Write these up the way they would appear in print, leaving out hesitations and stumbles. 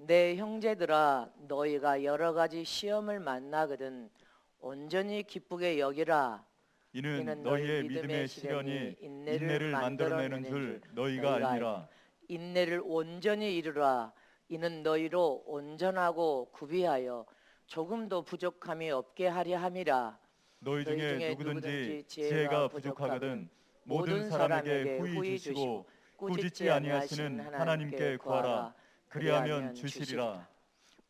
내 형제들아, 너희가 여러 가지 시험을 만나거든 온전히 기쁘게 여기라. 이는 너희의 믿음의 시련이 인내를 만들어내는 줄 너희가 알미라. 인내를 온전히 이루라. 이는 너희로 온전하고 구비하여 조금도 부족함이 없게 하려 함이라. 너희 중에 누구든지 지혜가 부족하거든 모든 사람에게 후히 주시고 꾸짖지 아니하시는 하나님께 구하라. 그리하면 주시리라.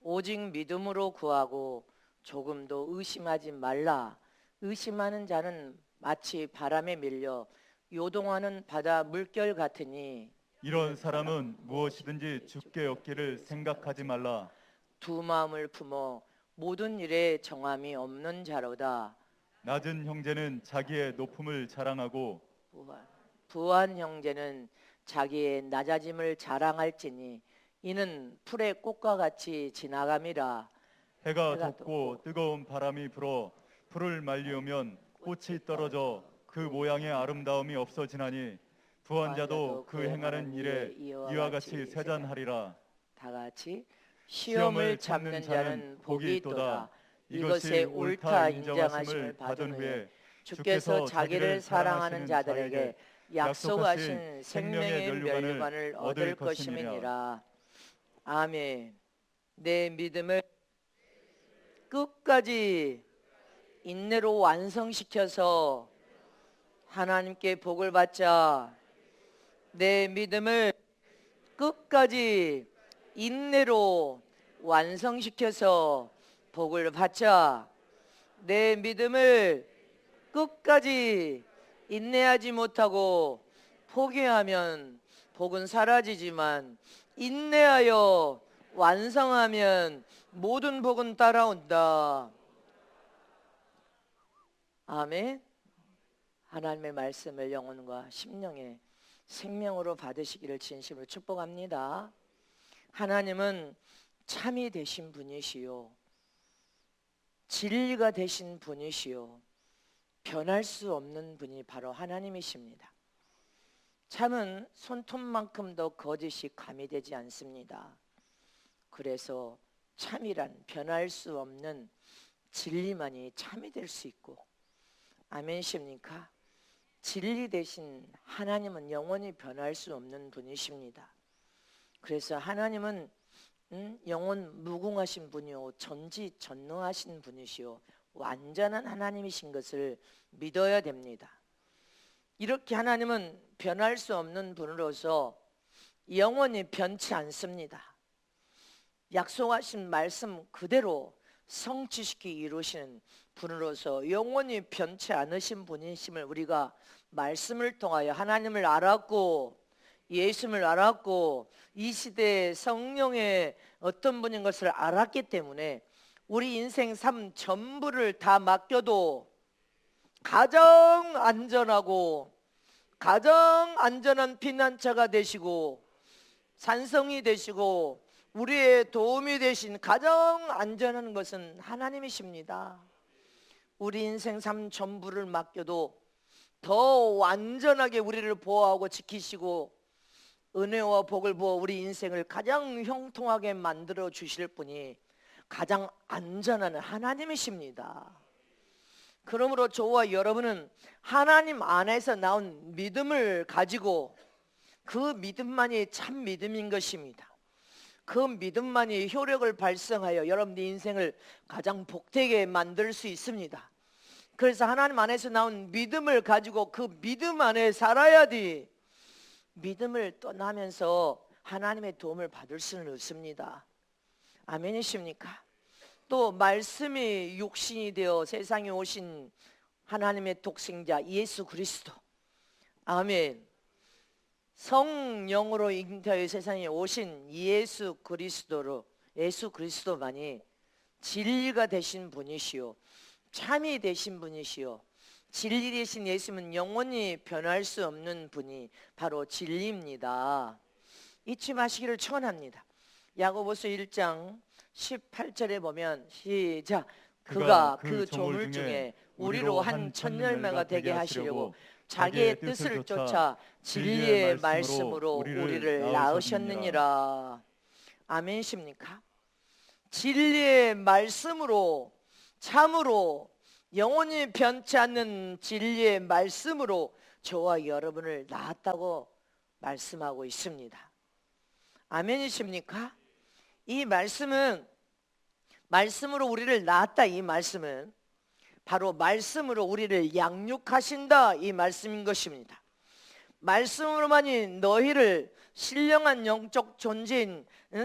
오직 믿음으로 구하고 조금도 의심하지 말라. 의심하는 자는 마치 바람에 밀려 요동하는 바다 물결 같으니 이런 사람은 무엇이든지 죽게 얻기를 생각하지 말라. 두 마음을 품어 모든 일에 정함이 없는 자로다. 낮은 형제는 자기의 높음을 자랑하고 부한 형제는 자기의 낮아짐을 자랑할지니 이는 풀의 꽃과 같이 지나감이라. 해가 돋고 뜨거운 바람이 불어 풀을 말리우면 꽃이 떨어져 그 모양의 아름다움이 없어지나니 부한 자도 그 행하는 일에 이와 같이 세잔하리라. 다 같이 시험을 참는 자는 복이 있도다. 이것에 옳다 인정하심을 받은 후에 주께서 자기를 사랑하는 자들에게 약속하신 생명의 멸류관을 얻을 것임이니라. 아멘. 내 믿음을 끝까지 인내로 완성시켜서 하나님께 복을 받자. 내 믿음을 끝까지 인내로 완성시켜서 복을 받자. 내 믿음을 끝까지 인내하지 못하고 포기하면 복은 사라지지만 인내하여 완성하면 모든 복은 따라온다. 아멘. 하나님의 말씀을 영혼과 심령의 생명으로 받으시기를 진심으로 축복합니다. 하나님은 참이 되신 분이시요 진리가 되신 분이시요 변할 수 없는 분이 바로 하나님이십니다. 참은 손톱만큼도 거짓이 감이 되지 않습니다. 그래서 참이란 변할 수 없는 진리만이 참이 될 수 있고, 아멘이십니까? 진리 대신 하나님은 영원히 변할 수 없는 분이십니다. 그래서 하나님은 영원 무궁하신 분이요 전지전능하신 분이시요 완전한 하나님이신 것을 믿어야 됩니다. 이렇게 하나님은 변할 수 없는 분으로서 영원히 변치 않습니다. 약속하신 말씀 그대로 성취시키 이루시는 분으로서 영원히 변치 않으신 분이심을 우리가 말씀을 통하여 하나님을 알았고 예수님을 알았고 이 시대의 성령의 어떤 분인 것을 알았기 때문에 우리 인생 삶 전부를 다 맡겨도 가장 안전하고 가장 안전한 피난처가 되시고 산성이 되시고 우리의 도움이 되신 가장 안전한 것은 하나님이십니다. 우리 인생 삶 전부를 맡겨도 더 완전하게 우리를 보호하고 지키시고 은혜와 복을 부어 우리 인생을 가장 형통하게 만들어 주실 분이 가장 안전한 하나님이십니다. 그러므로 저와 여러분은 하나님 안에서 나온 믿음을 가지고 그 믿음만이 참 믿음인 것입니다. 그 믿음만이 효력을 발생하여 여러분의 인생을 가장 복되게 만들 수 있습니다. 그래서 하나님 안에서 나온 믿음을 가지고 그 믿음 안에 살아야 돼. 믿음을 떠나면서 하나님의 도움을 받을 수는 없습니다. 아멘이십니까? 또 말씀이 육신이 되어 세상에 오신 하나님의 독생자 예수 그리스도, 아멘. 성령으로 잉태하여 세상에 오신 예수 그리스도만이 진리가 되신 분이시요 참이 되신 분이시요 진리 되신 예수님은 영원히 변할 수 없는 분이 바로 진리입니다. 잊지 마시기를 축원합니다. 야고보서 1장 18절에 보면 시작. 그가 그 조물 중에 우리로 한 천열매가 되게 하시려고 자기의 뜻을 쫓아 진리의 말씀으로 우리를 낳으셨느니라. 아멘이십니까? 진리의 말씀으로, 참으로 영원히 변치 않는 진리의 말씀으로 저와 여러분을 낳았다고 말씀하고 있습니다. 아멘이십니까? 이 말씀은, 말씀으로 우리를 낳았다, 이 말씀은 바로 말씀으로 우리를 양육하신다, 이 말씀인 것입니다. 말씀으로만이 너희를 신령한 영적 존재인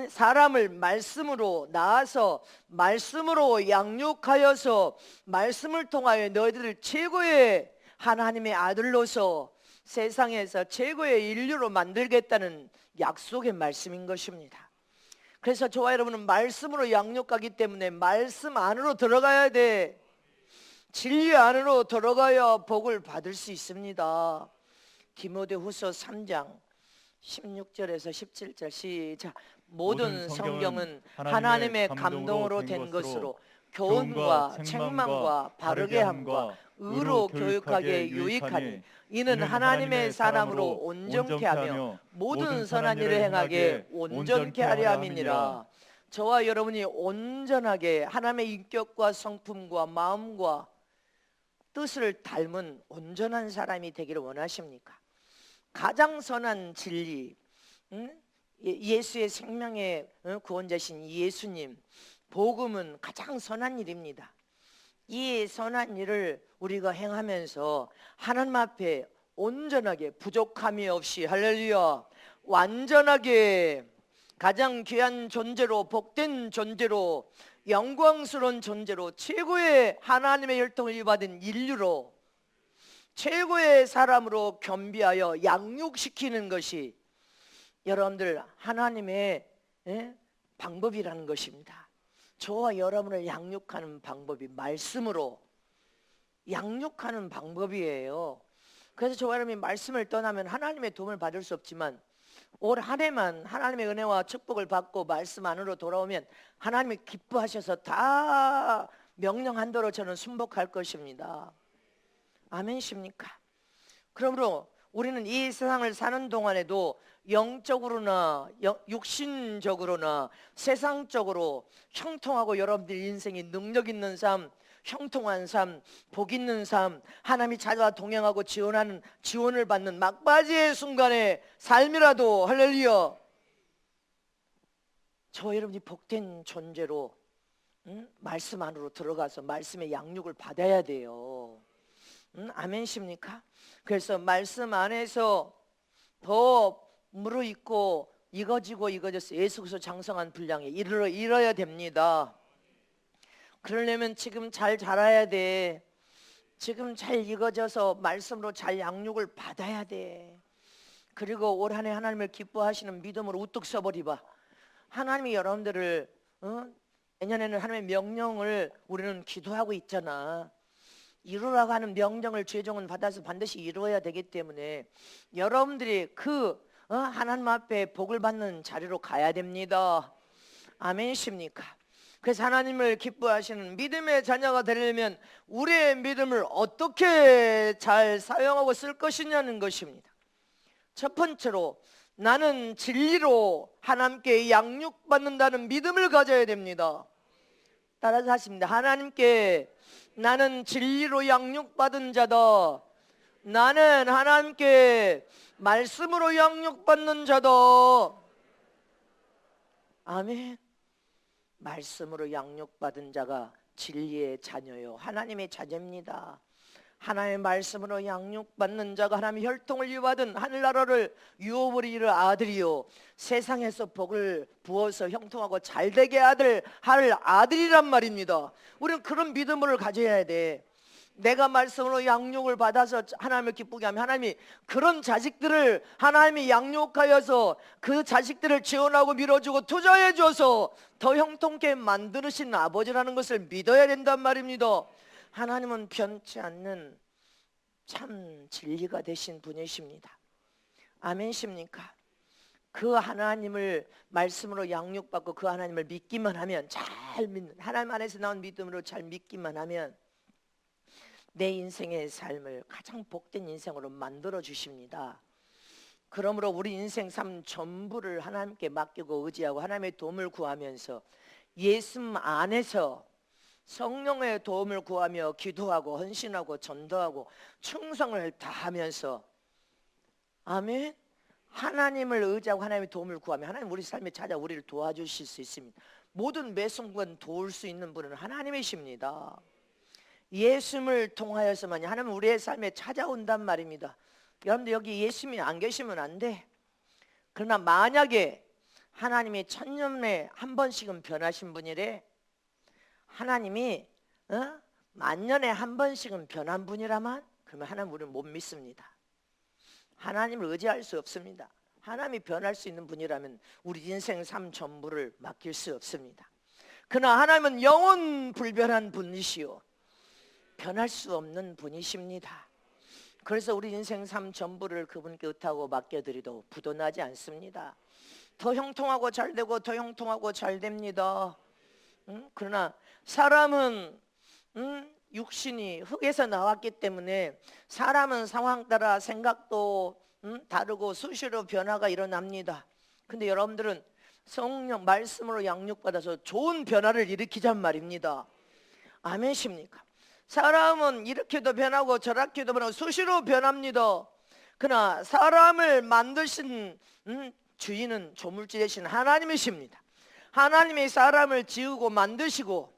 사람을 말씀으로 낳아서 말씀으로 양육하여서 말씀을 통하여 너희들을 최고의 하나님의 아들로서 세상에서 최고의 인류로 만들겠다는 약속의 말씀인 것입니다. 그래서 저와 여러분은 말씀으로 양육하기 때문에 말씀 안으로 들어가야 돼. 진리 안으로 들어가야 복을 받을 수 있습니다. 디모데후서 3장 16절에서 17절 시작. 모든 성경은 하나님의 감동으로 된 것으로 교훈과 책망과 바르게 함과 의로 교육하기에 유익하니 이는 하나님의 사람으로 온전케 하며 모든 선한 일을 행하게 온전케 하려 함이니라. 저와 여러분이 온전하게 하나님의 인격과 성품과 마음과 뜻을 닮은 온전한 사람이 되기를 원하십니까? 가장 선한 진리, 예수의 생명의 구원자신 예수님, 복음은 가장 선한 일입니다. 이 선한 일을 우리가 행하면서 하나님 앞에 온전하게 부족함이 없이, 할렐루야, 완전하게 가장 귀한 존재로, 복된 존재로, 영광스러운 존재로, 최고의 하나님의 혈통을 받은 인류로, 최고의 사람으로 겸비하여 양육시키는 것이 여러분들 하나님의 방법이라는 것입니다. 저와 여러분을 양육하는 방법이 말씀으로 양육하는 방법이에요. 그래서 저와 여러분이 말씀을 떠나면 하나님의 도움을 받을 수 없지만 올 한 해만 하나님의 은혜와 축복을 받고 말씀 안으로 돌아오면 하나님이 기뻐하셔서 다 명령한 대로 저는 순복할 것입니다. 아멘이십니까? 그러므로 우리는 이 세상을 사는 동안에도 영적으로나 육신적으로나 세상적으로 형통하고 여러분들 인생이 능력 있는 삶, 형통한 삶, 복 있는 삶, 하나님이 자기와 동행하고 지원을 받는 막바지의 순간의 삶이라도, 할렐루야, 저 여러분이 복된 존재로 말씀 안으로 들어가서 말씀의 양육을 받아야 돼요. 아멘이십니까? 그래서 말씀 안에서 더 무르익고 익어져서 예수 그리스도 장성한 분량에 이르러야 됩니다. 그러려면 지금 잘 자라야 돼. 지금 잘 익어져서 말씀으로 잘 양육을 받아야 돼. 그리고 올 한 해 하나님을 기뻐하시는 믿음으로 우뚝 서버리봐. 하나님이 여러분들을 내년에는 하나님의 명령을 우리는 기도하고 있잖아. 이루라고 하는 명령을 죄종은 받아서 반드시 이루어야 되기 때문에 여러분들이 하나님 앞에 복을 받는 자리로 가야 됩니다. 아멘이십니까? 그래서 하나님을 기뻐하시는 믿음의 자녀가 되려면 우리의 믿음을 어떻게 잘 사용하고 쓸 것이냐는 것입니다. 첫 번째로 나는 진리로 하나님께 양육받는다는 믿음을 가져야 됩니다. 따라서 하십니다. 하나님께 나는 진리로 양육받은 자다. 나는 하나님께 말씀으로 양육받는 자다. 아멘. 말씀으로 양육받은 자가 진리의 자녀요, 하나님의 자녀입니다. 하나님의 말씀으로 양육받는 자가 하나님의 혈통을 이어받은 하늘나라를 유업으로 이룰 아들이요, 세상에서 복을 부어서 형통하고 잘되게 할 아들이란 말입니다. 우리는 그런 믿음을 가져야 돼. 내가 말씀으로 양육을 받아서 하나님을 기쁘게 하면 하나님이 그런 자식들을 하나님이 양육하여서 그 자식들을 지원하고 밀어주고 투자해 줘서 더 형통케 만드시는 아버지라는 것을 믿어야 된단 말입니다. 하나님은 변치 않는 참 진리가 되신 분이십니다. 아멘이십니까? 그 하나님을 말씀으로 양육받고 그 하나님을 믿기만 하면, 잘 믿는, 하나님 안에서 나온 믿음으로 잘 믿기만 하면 내 인생의 삶을 가장 복된 인생으로 만들어 주십니다. 그러므로 우리 인생 삶 전부를 하나님께 맡기고 의지하고 하나님의 도움을 구하면서 예수 안에서 성령의 도움을 구하며 기도하고 헌신하고 전도하고 충성을 다하면서 아멘, 하나님을 의지하고 하나님의 도움을 구하면 하나님 우리 삶에 찾아 우리를 도와주실 수 있습니다. 모든 매 순간 도울 수 있는 분은 하나님이십니다. 예수님을 통하여서만이 하나님은 우리의 삶에 찾아온단 말입니다. 여러분들 여기 예수님이 안 계시면 안 돼. 그러나 만약에 하나님이 천년에 한 번씩은 변하신 분이래. 하나님이 만년에 한 번씩은 변한 분이라면 그러면 하나님 우리는 못 믿습니다. 하나님을 의지할 수 없습니다. 하나님이 변할 수 있는 분이라면 우리 인생 삶 전부를 맡길 수 없습니다. 그러나 하나님은 영원 불변한 분이시요 변할 수 없는 분이십니다. 그래서 우리 인생 삶 전부를 그분께 의탁하고 맡겨드리도 부도나지 않습니다. 더 형통하고 잘 되고 더 형통하고 잘 됩니다. 그러나 사람은 육신이 흙에서 나왔기 때문에 사람은 상황 따라 생각도 다르고 수시로 변화가 일어납니다. 근데 여러분들은 성령 말씀으로 양육받아서 좋은 변화를 일으키잔 말입니다. 아멘십니까? 사람은 이렇게도 변하고 저렇게도 변하고 수시로 변합니다. 그러나 사람을 만드신 주인은 조물주 되신 하나님이십니다. 하나님이 사람을 지으고 만드시고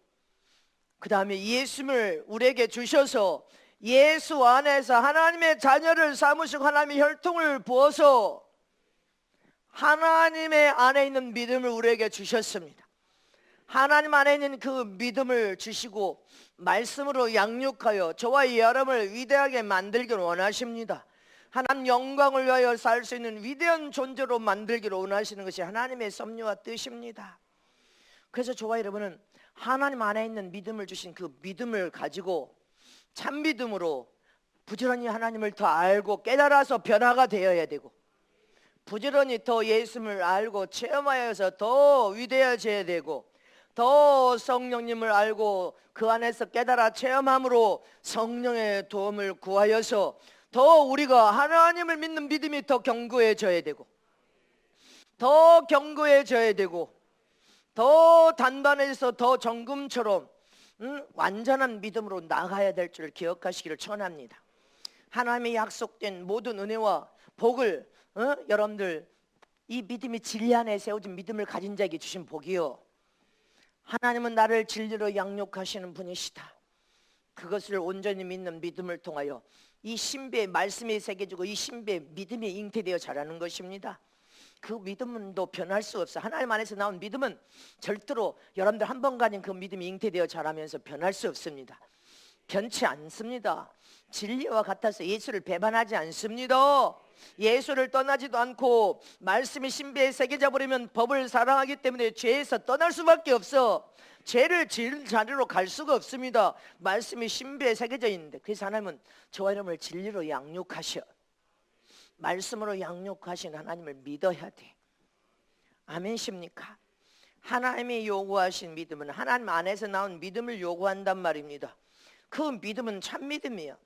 그 다음에 예수님을 우리에게 주셔서 예수 안에서 하나님의 자녀를 삼으시고 하나님의 혈통을 부어서 하나님의 안에 있는 믿음을 우리에게 주셨습니다. 하나님 안에 있는 그 믿음을 주시고 말씀으로 양육하여 저와 여러분을 위대하게 만들기를 원하십니다. 하나님 영광을 위하여 살 수 있는 위대한 존재로 만들기를 원하시는 것이 하나님의 섭리와 뜻입니다. 그래서 저와 여러분은 하나님 안에 있는 믿음을 주신 그 믿음을 가지고 참 믿음으로 부지런히 하나님을 더 알고 깨달아서 변화가 되어야 되고 부지런히 더 예수님을 알고 체험하여서 더 위대해져야 되고 더 성령님을 알고 그 안에서 깨달아 체험함으로 성령의 도움을 구하여서 더 우리가 하나님을 믿는 믿음이 더 견고해져야 되고 더 견고해져야 되고 더 단단해서 더 정금처럼 완전한 믿음으로 나가야 될 줄 기억하시기를 청합니다. 하나님의 약속된 모든 은혜와 복을 여러분들 이 믿음이 진리 안에 세워진 믿음을 가진 자에게 주신 복이요, 하나님은 나를 진리로 양육하시는 분이시다. 그것을 온전히 믿는 믿음을 통하여 이 신비의 말씀이 새겨지고 이 신비의 믿음이 잉태되어 자라는 것입니다. 그 믿음은 또 변할 수 없어. 하나님 안에서 나온 믿음은 절대로 여러분들 한 번 가진 그 믿음이 잉태되어 자라면서 변할 수 없습니다. 변치 않습니다. 진리와 같아서 예수를 배반하지 않습니다. 예수를 떠나지도 않고 말씀이 신비에 새겨져 버리면 법을 사랑하기 때문에 죄에서 떠날 수밖에 없어. 죄를 지을 자리로 갈 수가 없습니다. 말씀이 신비에 새겨져 있는데 그래서 하나님은 저와 여러분을 진리로 양육하셔. 말씀으로 양육하신 하나님을 믿어야 돼. 아멘십니까? 하나님이 요구하신 믿음은 하나님 안에서 나온 믿음을 요구한단 말입니다. 그 믿음은 참 믿음이야.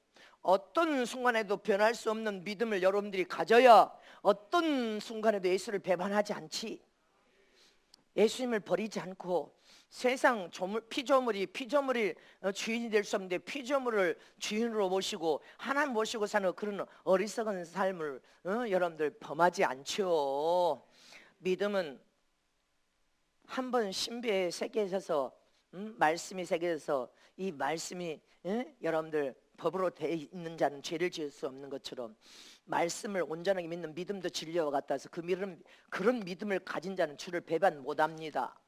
어떤 순간에도 변할 수 없는 믿음을 여러분들이 가져야 어떤 순간에도 예수를 배반하지 않지. 예수님을 버리지 않고 세상 피조물이 주인이 될 수 없는데 피조물을 주인으로 모시고 하나님 모시고 사는 그런 어리석은 삶을 여러분들 범하지 않죠. 믿음은 한번 신비의 세계에서 말씀이 새겨져서 이 말씀이 여러분들 법으로 되어 있는 자는 죄를 지을 수 없는 것처럼 말씀을 온전하게 믿는 믿음도 진리와 같아서 그런 믿음을 가진 자는 주를 배반 못합니다.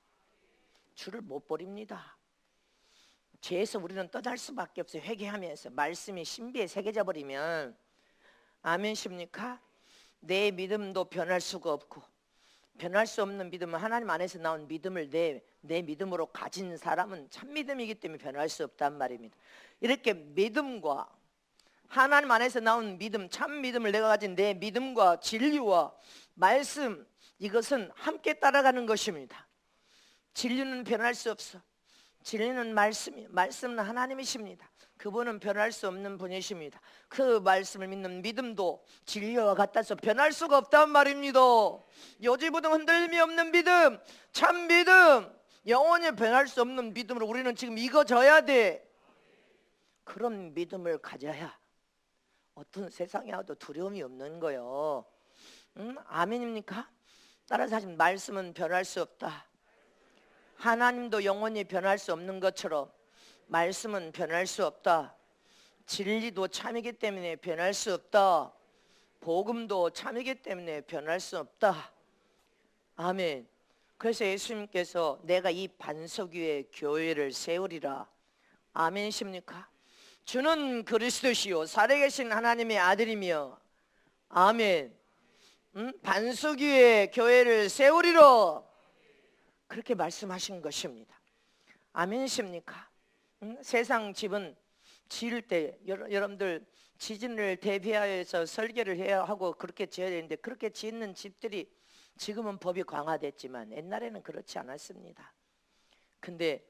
주를 못 버립니다. 죄에서 우리는 떠날 수밖에 없어요. 회개하면서 말씀이 신비에 새겨져 버리면 아멘십니까? 내 믿음도 변할 수가 없고 변할 수 없는 믿음은 하나님 안에서 나온 믿음을 내 믿음으로 가진 사람은 참 믿음이기 때문에 변할 수 없단 말입니다. 이렇게 믿음과 하나님 안에서 나온 믿음, 참 믿음을 내가 가진 내 믿음과 진리와 말씀, 이것은 함께 따라가는 것입니다. 진리는 변할 수 없어. 진리는 말씀은 하나님이십니다. 그분은 변할 수 없는 분이십니다. 그 말씀을 믿는 믿음도 진리와 같아서 변할 수가 없단 말입니다. 요지부동 흔들림이 없는 믿음, 참 믿음, 영원히 변할 수 없는 믿음으로 우리는 지금 익어져야 돼. 그런 믿음을 가져야 어떤 세상에 와도 두려움이 없는 거예요. 아멘입니까? 따라서 하시면 말씀은 변할 수 없다. 하나님도 영원히 변할 수 없는 것처럼 말씀은 변할 수 없다. 진리도 참이기 때문에 변할 수 없다. 복음도 참이기 때문에 변할 수 없다. 아멘. 그래서 예수님께서 내가 이 반석 위에 교회를 세우리라. 아멘이십니까? 주는 그리스도시요 살아계신 하나님의 아들이며 아멘. 반석 위에 교회를 세우리라. 그렇게 말씀하신 것입니다. 아멘이십니까? 세상 집은 지을 때 여러분들 지진을 대비하여서 설계를 해야 하고 그렇게 지어야 되는데 그렇게 짓는 집들이 지금은 법이 강화됐지만 옛날에는 그렇지 않았습니다. 근데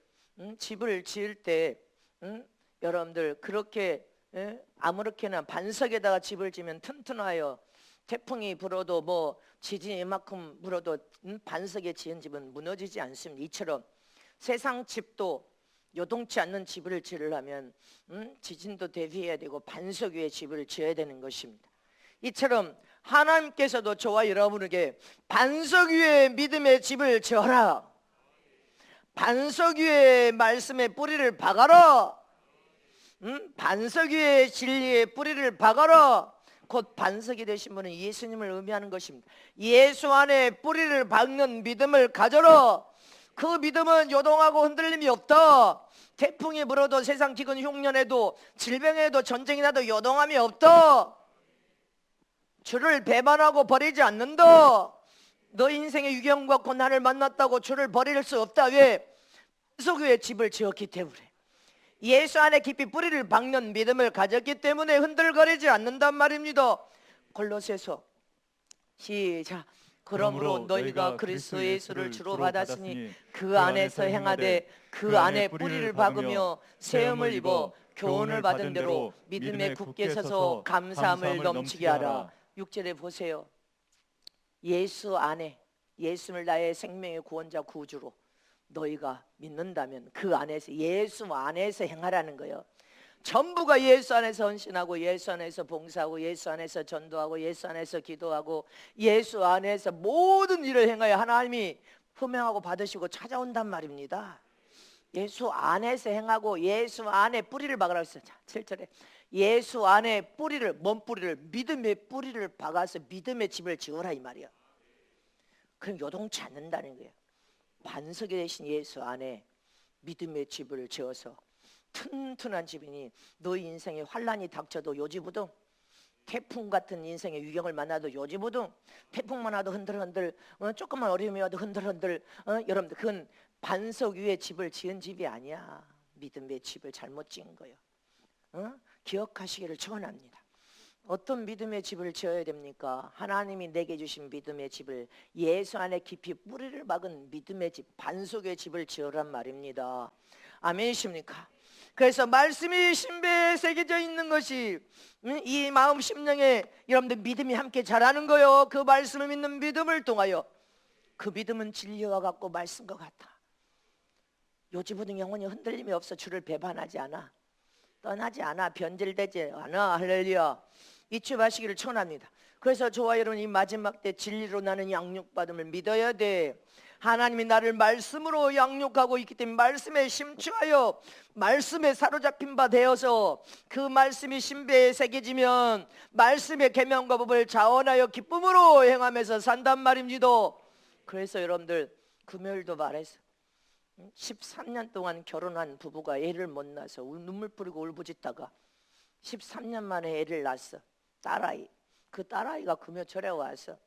집을 지을 때 여러분들 그렇게 아무렇게나 반석에다가 집을 지면 튼튼하여 태풍이 불어도 뭐 지진이 이만큼 불어도 반석에 지은 집은 무너지지 않습니다. 이처럼 세상 집도 요동치 않는 집을 지으려면 지진도 대비해야 되고 반석 위에 집을 지어야 되는 것입니다. 이처럼 하나님께서도 저와 여러분에게 반석 위에 믿음의 집을 지어라. 반석 위에 말씀의 뿌리를 박아라. 반석 위에 진리의 뿌리를 박아라. 곧 반석이 되신 분은 예수님을 의미하는 것입니다. 예수 안에 뿌리를 박는 믿음을 가져라. 그 믿음은 요동하고 흔들림이 없다. 태풍이 불어도 세상 기근 흉년에도 질병에도 전쟁이 나도 요동함이 없다. 주를 배반하고 버리지 않는다. 너 인생의 유경과 고난을 만났다고 주를 버릴 수 없다. 왜? 반석 위에 집을 지었기 때문에 예수 안에 깊이 뿌리를 박는 믿음을 가졌기 때문에 흔들거리지 않는단 말입니다. 골로새서 시작. 그러므로 너희가 그리스도 예수를 주로 받았으니 그 안에서 행하되 그 안에 뿌리를 박으며 세움을 입어 교훈을 받은 대로 믿음에 굳게 서서 감사함을 넘치게 하라. 6절에 보세요. 예수 안에 예수를 나의 생명의 구원자 구주로 너희가 믿는다면 그 안에서 예수 안에서 행하라는 거예요. 전부가 예수 안에서 헌신하고 예수 안에서 봉사하고 예수 안에서 전도하고 예수 안에서 기도하고 예수 안에서 모든 일을 행하여 하나님이 흠명하고 받으시고 찾아온단 말입니다. 예수 안에서 행하고 예수 안에 뿌리를 박으라고 했어요. 7절에 예수 안에 뿌리를, 뭔 뿌리를? 믿음의 뿌리를 박아서 믿음의 집을 지어라 이 말이야. 그럼 요동치 않는다는 거예요. 반석이 되신 예수 안에 믿음의 집을 지어서 튼튼한 집이니 너희 인생에 환란이 닥쳐도 요지부동, 태풍 같은 인생의 유경을 만나도 요지부동, 태풍만 와도 흔들흔들, 조금만 어려움이 와도 흔들흔들, 여러분들 그건 반석 위에 집을 지은 집이 아니야. 믿음의 집을 잘못 지은 거예요. 기억하시기를 축원합니다. 어떤 믿음의 집을 지어야 됩니까? 하나님이 내게 주신 믿음의 집을, 예수 안에 깊이 뿌리를 박은 믿음의 집, 반석의 집을 지으란 말입니다. 아멘이십니까? 그래서 말씀이 신배에 새겨져 있는 것이 이 마음 심령에 여러분들 믿음이 함께 자라는 거요. 그 말씀을 믿는 믿음을 통하여 그 믿음은 진리와 같고 말씀과 같아. 요지부동 영혼이 흔들림이 없어. 주를 배반하지 않아, 떠나지 않아, 변질되지 않아. 할렐루야. 잊지 마시기를 축원합니다. 그래서 저와 여러분 이 마지막 때 진리로 나는 양육받음을 믿어야 돼. 하나님이 나를 말씀으로 양육하고 있기 때문에 말씀에 심취하여 말씀에 사로잡힌 바 되어서 그 말씀이 신배에 새겨지면 말씀의 계명과 법을 자원하여 기쁨으로 행하면서 산단 말입니다. 그래서 여러분들 금요일도 말해서 13년 동안 결혼한 부부가 애를 못 낳아서 눈물 뿌리고 울부짖다가 13년 만에 애를 낳았어. 딸아이. 그 딸아이가 금요철에 와서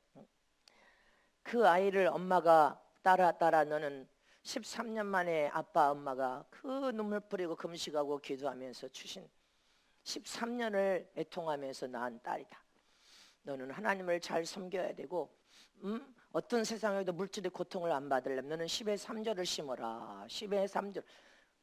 그 아이를 엄마가 딸아 너는 13년 만에 아빠 엄마가 그 눈물 뿌리고 금식하고 기도하면서 주신 13년을 애통하면서 낳은 딸이다. 너는 하나님을 잘 섬겨야 되고 어떤 세상에도 물질의 고통을 안 받으려면 너는 10의 3절을 심어라. 10의 3절.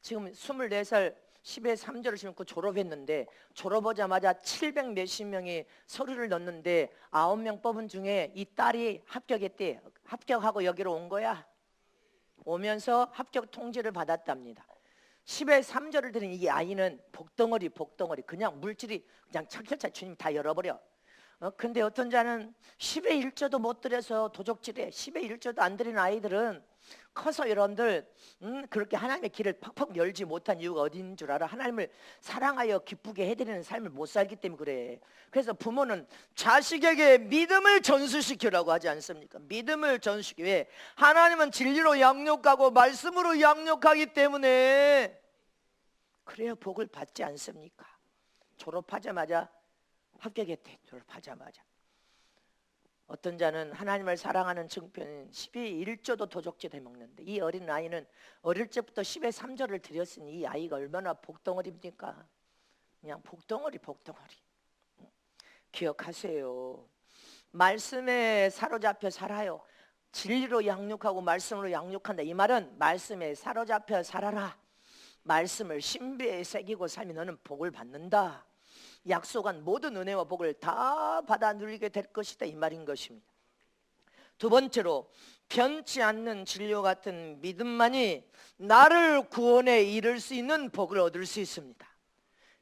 지금 24살 10에 3절을 신고 졸업했는데 졸업하자마자 700 몇십 명이 서류를 넣었는데 9명 뽑은 중에 이 딸이 합격했대. 합격하고 여기로 온 거야. 오면서 합격 통지를 받았답니다. 10에 3절을 드린 이 아이는 복덩어리 그냥 물질이 그냥 철철철 주님 다 열어버려. 근데 어떤 자는 10에 1조도 못 드려서 도적질해. 10에 1조도 안 드린 아이들은 커서 여러분들 그렇게 하나님의 길을 팍팍 열지 못한 이유가 어디 있는 줄 알아? 하나님을 사랑하여 기쁘게 해드리는 삶을 못 살기 때문에 그래. 그래서 부모는 자식에게 믿음을 전수시키라고 하지 않습니까? 믿음을 전수시키. 왜? 하나님은 진리로 양육하고 말씀으로 양육하기 때문에 그래야 복을 받지 않습니까? 졸업하자마자 합격했대. 졸업하자마자. 어떤 자는 하나님을 사랑하는 증표는 10의 1조도 도적질 해먹는데 이 어린 아이는 어릴 적부터 10의 3조를 드렸으니 이 아이가 얼마나 복덩어리입니까? 그냥 복덩어리. 기억하세요. 말씀에 사로잡혀 살아요. 진리로 양육하고 말씀으로 양육한다. 이 말은 말씀에 사로잡혀 살아라. 말씀을 신비에 새기고 살면 너는 복을 받는다. 약속한 모든 은혜와 복을 다 받아 누리게 될 것이다, 이 말인 것입니다. 두 번째로 변치 않는 진료 같은 믿음만이 나를 구원에 이를 수 있는 복을 얻을 수 있습니다.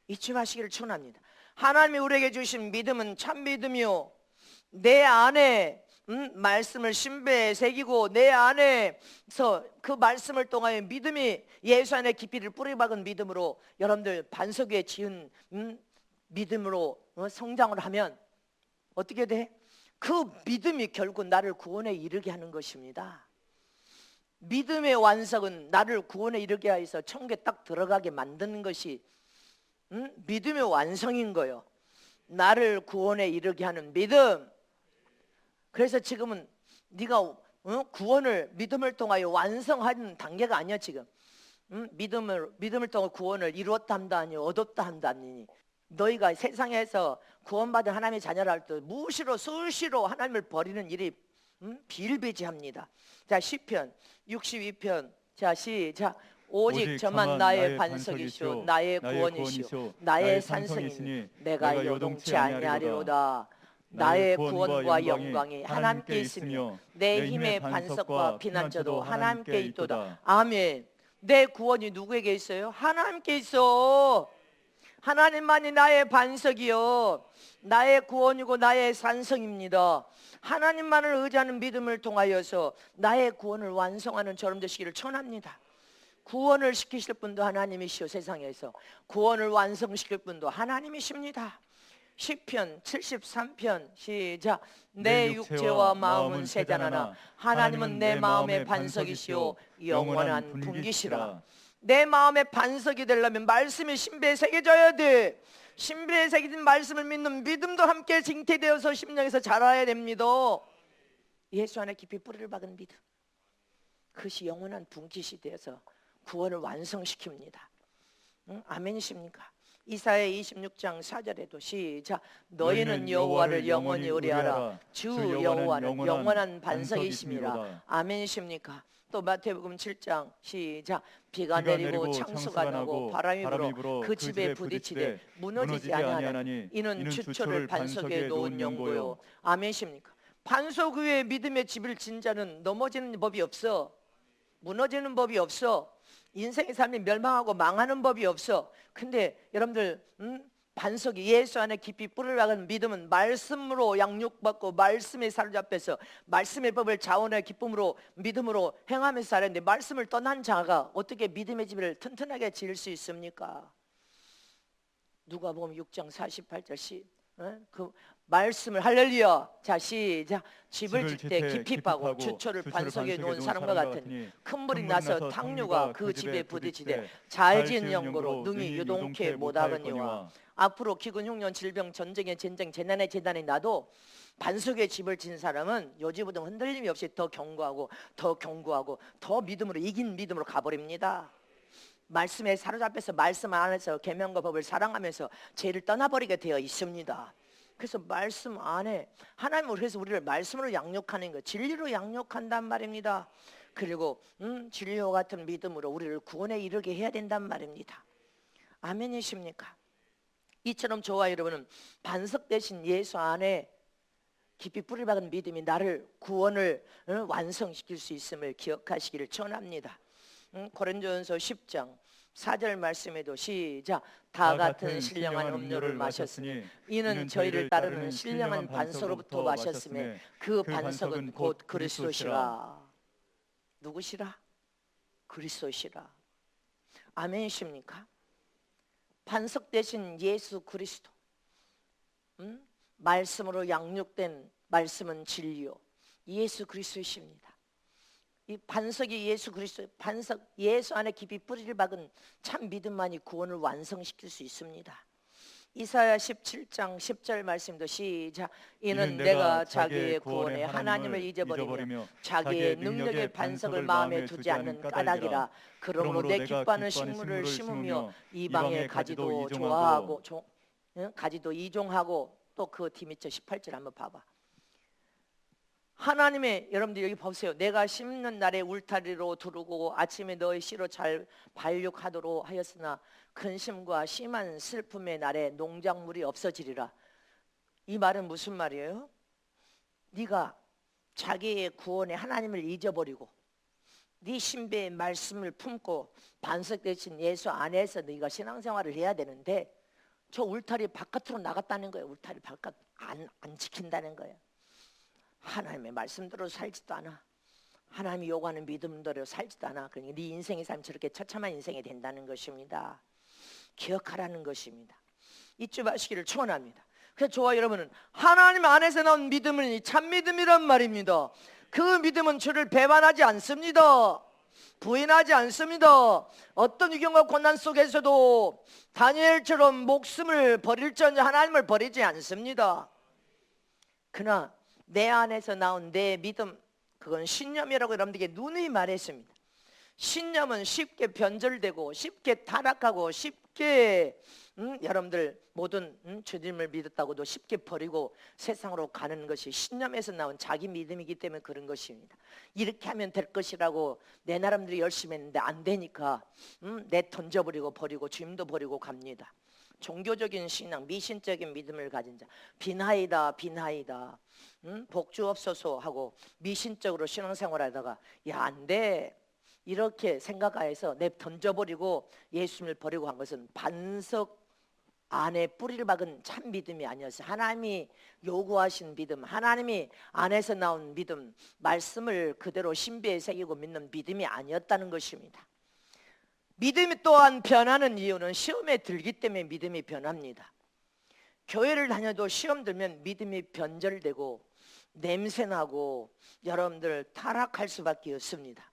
잊지 마시기를 축원합니다. 하나님이 우리에게 주신 믿음은 참 믿음이요, 내 안에 말씀을 신배에 새기고 내 안에서 그 말씀을 통하여 믿음이 예수 안에 깊이를 뿌리박은 믿음으로 여러분들 반석 위에 지은 믿음으로 성장을 하면 어떻게 돼? 그 믿음이 결국 나를 구원에 이르게 하는 것입니다. 믿음의 완성은 나를 구원에 이르게 해서 천국에 딱 들어가게 만드는 것이 믿음의 완성인 거예요. 나를 구원에 이르게 하는 믿음. 그래서 지금은 네가 구원을 믿음을 통하여 완성하는 단계가 아니야 지금. 믿음을 통해 구원을 이루었다 한다 아니 얻었다 한다 아니니. 너희가 세상에서 구원받은 하나님의 자녀라 할 때 무시로 수시로 하나님을 버리는 일이 비일비재합니다. 자, 시편 62편 자 시작. 오직 저만 나의 반석이시오 나의 구원이시오 나의 산성이니 내가 요동치 아니하리로다. 나의 구원과 영광이 하나님께 있으며 내 힘의 반석과 피난처도 하나님께 있도다. 아멘. 내 구원이 누구에게 있어요? 하나님께 있어. 하나님만이 나의 반석이요 나의 구원이고 나의 산성입니다. 하나님만을 의지하는 믿음을 통하여서 나의 구원을 완성하는 저럼 되시기를 축원합니다. 구원을 시키실 분도 하나님이시오. 세상에서 구원을 완성시킬 분도 하나님이십니다. 시편 73편 시작. 내 육체와 마음은 세잔하나 하나님은 내 마음의 반석이시오 영원한 분기시라. 내 마음의 반석이 되려면 말씀이 신비에 새겨져야 돼. 신비에 새겨진 말씀을 믿는 믿음도 함께 징태되어서 심령에서 자라야 됩니다. 예수 안에 깊이 뿌리를 박은 믿음, 그것이 영원한 분깃이 되어서 구원을 완성시킵니다. 아멘이십니까? 이사야 26장 4절에도 시작. 너희는 여호와를 영원히 의뢰하라. 주 여호와는 영원한 반석이심이라. 아멘이십니까? 또 마태복음 7장 시작. 비가 내리고 창수가 나고 바람이 불어 그 집에 부딪히되 무너지지 아니하나니 이는 주초를 반석에 놓은 연고요. 아멘이십니까? 반석 위에 믿음의 집을 진 자는 넘어지는 법이 없어. 무너지는 법이 없어. 인생의 삶이 멸망하고 망하는 법이 없어. 근데 여러분들 반석이 예수 안에 깊이 뿌리를 박은 믿음은 말씀으로 양육받고 말씀에 사로잡혀서 말씀의 법을 자원의 기쁨으로 믿음으로 행하면서 살았는데 말씀을 떠난 자가 어떻게 믿음의 집을 튼튼하게 지을 수 있습니까? 누가복음 6장 48절 그 말씀을 할렐루야. 자 시작. 집을 질 때 깊이 파고 주초를 반석에 놓은 사람과 같으니 큰 물이 나서 탕류가 그 집에 부딪히되 잘 지은 연고로 능히 유동케 못하거니와. 앞으로 기근 흉년 질병 전쟁의 전쟁 재난의 재난이 나도 반석에 집을 진 사람은 요지부동 흔들림이 없이 더 견고하고 더 믿음으로 이긴 믿음으로 가버립니다. 말씀에 사로잡혀서 말씀 안에서 계명과 법을 사랑하면서 죄를 떠나버리게 되어 있습니다. 그래서 말씀 안에 하나님은 그래서 우리를 말씀으로 양육하는 거, 진리로 양육한단 말입니다. 그리고 진리와 같은 믿음으로 우리를 구원에 이르게 해야 된단 말입니다. 아멘이십니까? 이처럼 저와 여러분은 반석 대신 예수 안에 깊이 뿌리 박은 믿음이 나를 구원을 완성시킬 수 있음을 기억하시기를 전합니다. 고린도전서 10장 4절 말씀에도 시작. 다 같은 신령한 음료를 마셨으니 이는 저희를 따르는 신령한 반석으로부터 마셨음에 그 반석은 곧 그리스도시라. 누구시라? 그리스도시라. 아멘이십니까? 반석 대신 예수 그리스도. 말씀으로 양육된 말씀은 진리요 예수 그리스도이십니다. 이 반석이 예수 그리스도, 반석 예수 안에 깊이 뿌리를 박은 참 믿음만이 구원을 완성시킬 수 있습니다. 이사야 17장 10절 말씀도 시작. 이는 내가 자기의 구원에 하나님을 잊어버리며 자기의 능력의 반석을 마음에 두지 않는 까닭이라. 그러므로 내 기뻐하는 식물을 심으며 이방의 가지도 좋아하고 가지도 이종하고. 또 그 뒤 밑에 18절 한번 봐봐. 하나님의, 여러분들 여기 보세요. 내가 심는 날에 울타리로 두르고 아침에 너의 씨로 잘 발육하도록 하였으나 근심과 심한 슬픔의 날에 농작물이 없어지리라. 이 말은 무슨 말이에요? 네가 자기의 구원에 하나님을 잊어버리고 네 신비의 말씀을 품고 반석 대신 예수 안에서 네가 신앙생활을 해야 되는데 저 울타리 바깥으로 나갔다는 거예요. 울타리 바깥 안 지킨다는 거예요. 하나님의 말씀대로 살지도 않아. 하나님이 요구하는 믿음대로 살지도 않아. 그러니까 네 인생의 삶이 저렇게 처참한 인생이 된다는 것입니다. 기억하라는 것입니다. 잊지 마시기를 축원합니다. 그래서 저와 여러분은 하나님 안에서 나온 믿음은 참 믿음이란 말입니다. 그 믿음은 주를 배반하지 않습니다. 부인하지 않습니다. 어떤 위경과 고난 속에서도 다니엘처럼 목숨을 버릴지언정 하나님을 버리지 않습니다. 그러나 내 안에서 나온 내 믿음, 그건 신념이라고 여러분들에게 누누이 말했습니다. 신념은 쉽게 변절되고 쉽게 타락하고 쉽게 여러분들 모든 주님을 믿었다고도 쉽게 버리고 세상으로 가는 것이 신념에서 나온 자기 믿음이기 때문에 그런 것입니다. 이렇게 하면 될 것이라고 내 나름대로 열심히 했는데 안 되니까 내 던져버리고 버리고 주님도 버리고 갑니다. 종교적인 신앙, 미신적인 믿음을 가진 자, 비나이다 비나이다, 복 주옵소서 하고 미신적으로 신앙생활하다가 야 안 돼 이렇게 생각하여서 내 던져버리고 예수님을 버리고 한 것은 반석 안에 뿌리를 박은 참 믿음이 아니었어요. 하나님이 요구하신 믿음, 하나님이 안에서 나온 믿음, 말씀을 그대로 신비에 새기고 믿는 믿음이 아니었다는 것입니다. 믿음이 또한 변하는 이유는 시험에 들기 때문에 믿음이 변합니다. 교회를 다녀도 시험 들면 믿음이 변절되고 냄새나고 여러분들 타락할 수밖에 없습니다.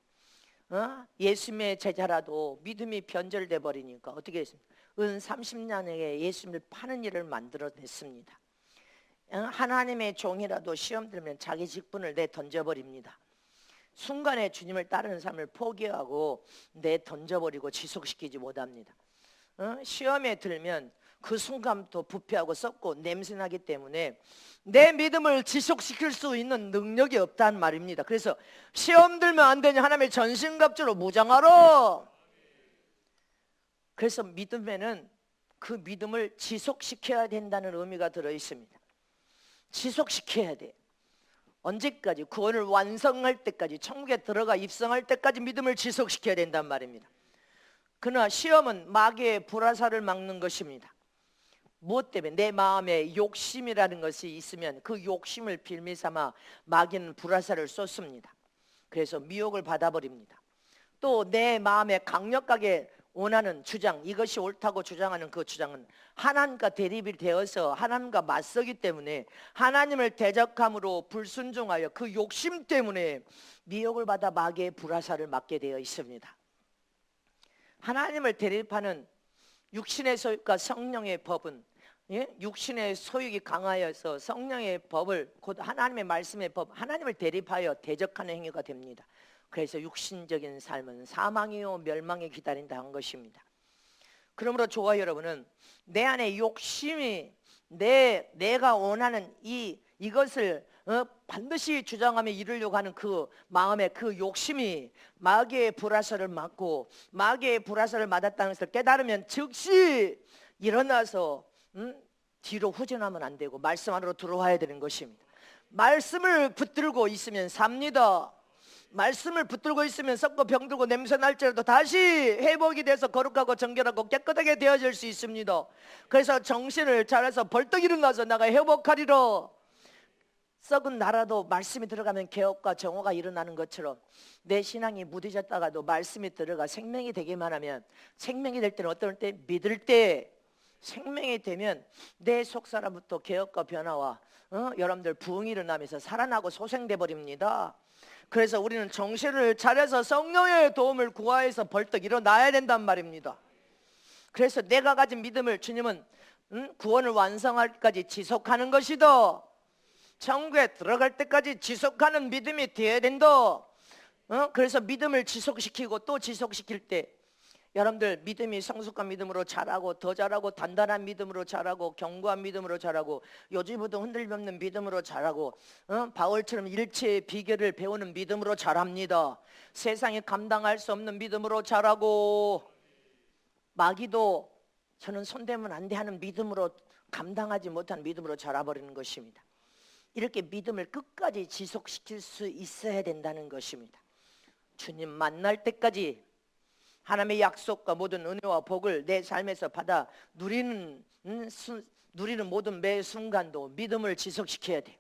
예수님의 제자라도 믿음이 변절돼 버리니까 어떻게 했습니까? 은 30년에 예수님을 파는 일을 만들어냈습니다. 하나님의 종이라도 시험 들면 자기 직분을 내 던져버립니다. 순간에 주님을 따르는 삶을 포기하고 내 던져버리고 지속시키지 못합니다. 시험에 들면 그 순간부터 부패하고 썩고 냄새나기 때문에 내 믿음을 지속시킬 수 있는 능력이 없다는 말입니다. 그래서 시험 들면 안 되니 하나님의 전신갑주로 무장하라. 그래서 믿음에는 그 믿음을 지속시켜야 된다는 의미가 들어있습니다. 지속시켜야 돼. 언제까지? 구원을 완성할 때까지, 천국에 들어가 입성할 때까지 믿음을 지속시켜야 된단 말입니다. 그러나 시험은 마귀의 불화살을 막는 것입니다. 무엇 때문에? 내 마음에 욕심이라는 것이 있으면 그 욕심을 빌미 삼아 마귀는 불화살을 쏟습니다. 그래서 미혹을 받아버립니다. 또 내 마음에 강력하게 원하는 주장, 이것이 옳다고 주장하는 그 주장은 하나님과 대립이 되어서 하나님과 맞서기 때문에 하나님을 대적함으로 불순종하여 그 욕심 때문에 미혹을 받아 마귀의 불화살을 맞게 되어 있습니다. 하나님을 대립하는 육신의 소유과 성령의 법은 육신의 소유가 강하여서 성령의 법을 곧 하나님의 말씀의 법, 하나님을 대립하여 대적하는 행위가 됩니다. 그래서 육신적인 삶은 사망이요 멸망에 기다린다 한 것입니다. 그러므로 저와 여러분은 내 안에 욕심이 내가 원하는 이것을 반드시 주장하며 이루려고 하는 그 마음의 그 욕심이 마귀의 불화살을 맞고 마귀의 불화살을 맞았다는 것을 깨달으면 즉시 일어나서 뒤로 후진하면 안 되고 말씀 안으로 들어와야 되는 것입니다. 말씀을 붙들고 있으면 삽니다. 말씀을 붙들고 있으면 썩고 병들고 냄새 날지라도 다시 회복이 돼서 거룩하고 정결하고 깨끗하게 되어질 수 있습니다. 그래서 정신을 차려서 벌떡 일어나서 나가 회복하리라. 썩은 나라도 말씀이 들어가면 개혁과 정화가 일어나는 것처럼 내 신앙이 무뎌졌다가도 말씀이 들어가 생명이 되기만 하면, 생명이 될 때는 어떨 때? 믿을 때 생명이 되면 내 속사람부터 개혁과 변화와 여러분들 부흥이 일어나면서 살아나고 소생돼 버립니다. 그래서 우리는 정신을 차려서 성령의 도움을 구하여서 벌떡 일어나야 된단 말입니다. 그래서 내가 가진 믿음을 주님은 구원을 완성할 때까지 지속하는 것이다. 천국에 들어갈 때까지 지속하는 믿음이 되어야 된다. 그래서 믿음을 지속시키고 또 지속시킬 때 여러분들 믿음이 성숙한 믿음으로 자라고 더 자라고 단단한 믿음으로 자라고 견고한 믿음으로 자라고 요지부동 흔들림 없는 믿음으로 자라고 바울처럼 일체의 비결을 배우는 믿음으로 자랍니다. 세상에 감당할 수 없는 믿음으로 자라고 마귀도 저는 손대면 안 돼 하는 믿음으로 감당하지 못한 믿음으로 자라버리는 것입니다. 이렇게 믿음을 끝까지 지속시킬 수 있어야 된다는 것입니다. 주님 만날 때까지 하나님의 약속과 모든 은혜와 복을 내 삶에서 받아 누리는 모든 매 순간도 믿음을 지속시켜야 돼.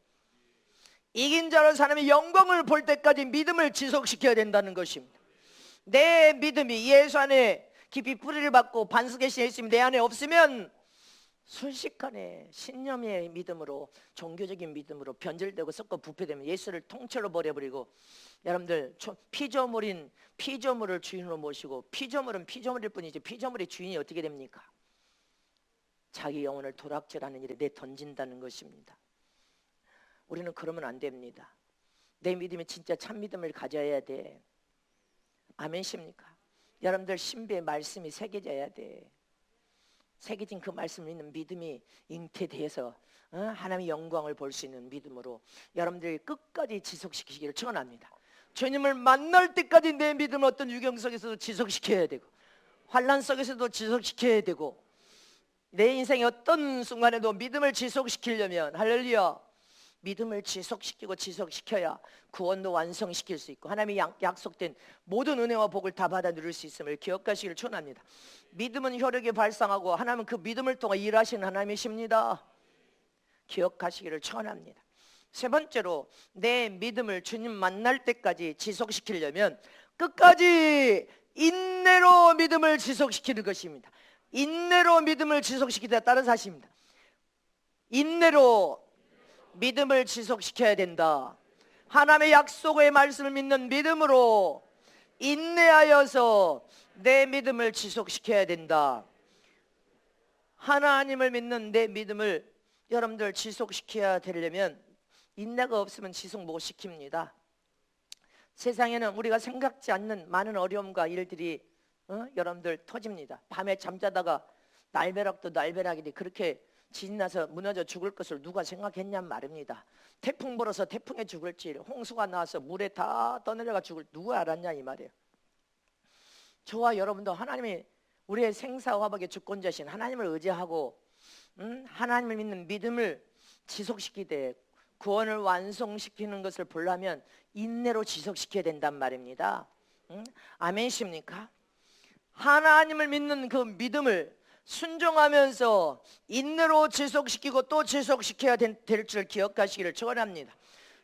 이긴 자로 사람의 영광을 볼 때까지 믿음을 지속시켜야 된다는 것입니다. 내 믿음이 예수 안에 깊이 뿌리를 받고 반석에신 예수님이 내 안에 없으면 순식간에 신념의 믿음으로, 종교적인 믿음으로 변질되고 썩고 부패되면 예수를 통째로 버려버리고, 여러분들 피조물을 주인으로 모시고, 피조물은 피조물일 뿐이지 피조물의 주인이 어떻게 됩니까? 자기 영혼을 도락질하는 일에 내던진다는 것입니다. 우리는 그러면 안 됩니다. 내 믿음이 진짜 참 믿음을 가져야 돼. 아멘십니까? 여러분들 신비의 말씀이 새겨져야 돼. 새겨진 그 말씀을 믿는 믿음이 잉태돼서 하나님의 영광을 볼 수 있는 믿음으로 여러분들이 끝까지 지속시키기를 축원합니다. 주님을 만날 때까지 내 믿음을 어떤 유경 속에서도 지속시켜야 되고, 환난 속에서도 지속시켜야 되고, 내 인생의 어떤 순간에도 믿음을 지속시키려면 할렐루야, 믿음을 지속시키고 지속시켜야 구원도 완성시킬 수 있고 하나님이 약속된 모든 은혜와 복을 다 받아 누릴 수 있음을 기억하시기를 축원합니다. 믿음은 혈육이 발상하고 하나님은 그 믿음을 통해 일하시는 하나님이십니다. 기억하시기를 축원합니다. 세 번째로, 내 믿음을 주님 만날 때까지 지속시키려면 끝까지 인내로 믿음을 지속시키는 것입니다. 인내로 믿음을 지속시키다 다른 사실입니다. 인내로 믿음을 지속시켜야 된다. 하나님의 약속의 말씀을 믿는 믿음으로 인내하여서 내 믿음을 지속시켜야 된다. 하나님을 믿는 내 믿음을 여러분들 지속시켜야 되려면 인내가 없으면 지속 못 시킵니다. 세상에는 우리가 생각지 않는 많은 어려움과 일들이 여러분들 터집니다. 밤에 잠자다가 날벼락도 날벼락이니 그렇게 지진 나서 무너져 죽을 것을 누가 생각했냔 말입니다. 태풍 불어서 태풍에 죽을지, 홍수가 나와서 물에 다 떠내려가 죽을 누가 알았냐 이 말이에요. 저와 여러분도 하나님이 우리의 생사화복의 주권자신 하나님을 의지하고 하나님을 믿는 믿음을 지속시키되 구원을 완성시키는 것을 보려면 인내로 지속시켜야 된단 말입니다. 아멘이십니까? 하나님을 믿는 그 믿음을 순종하면서 인내로 지속시키고 또 지속시켜야 될 줄 기억하시기를 축원합니다.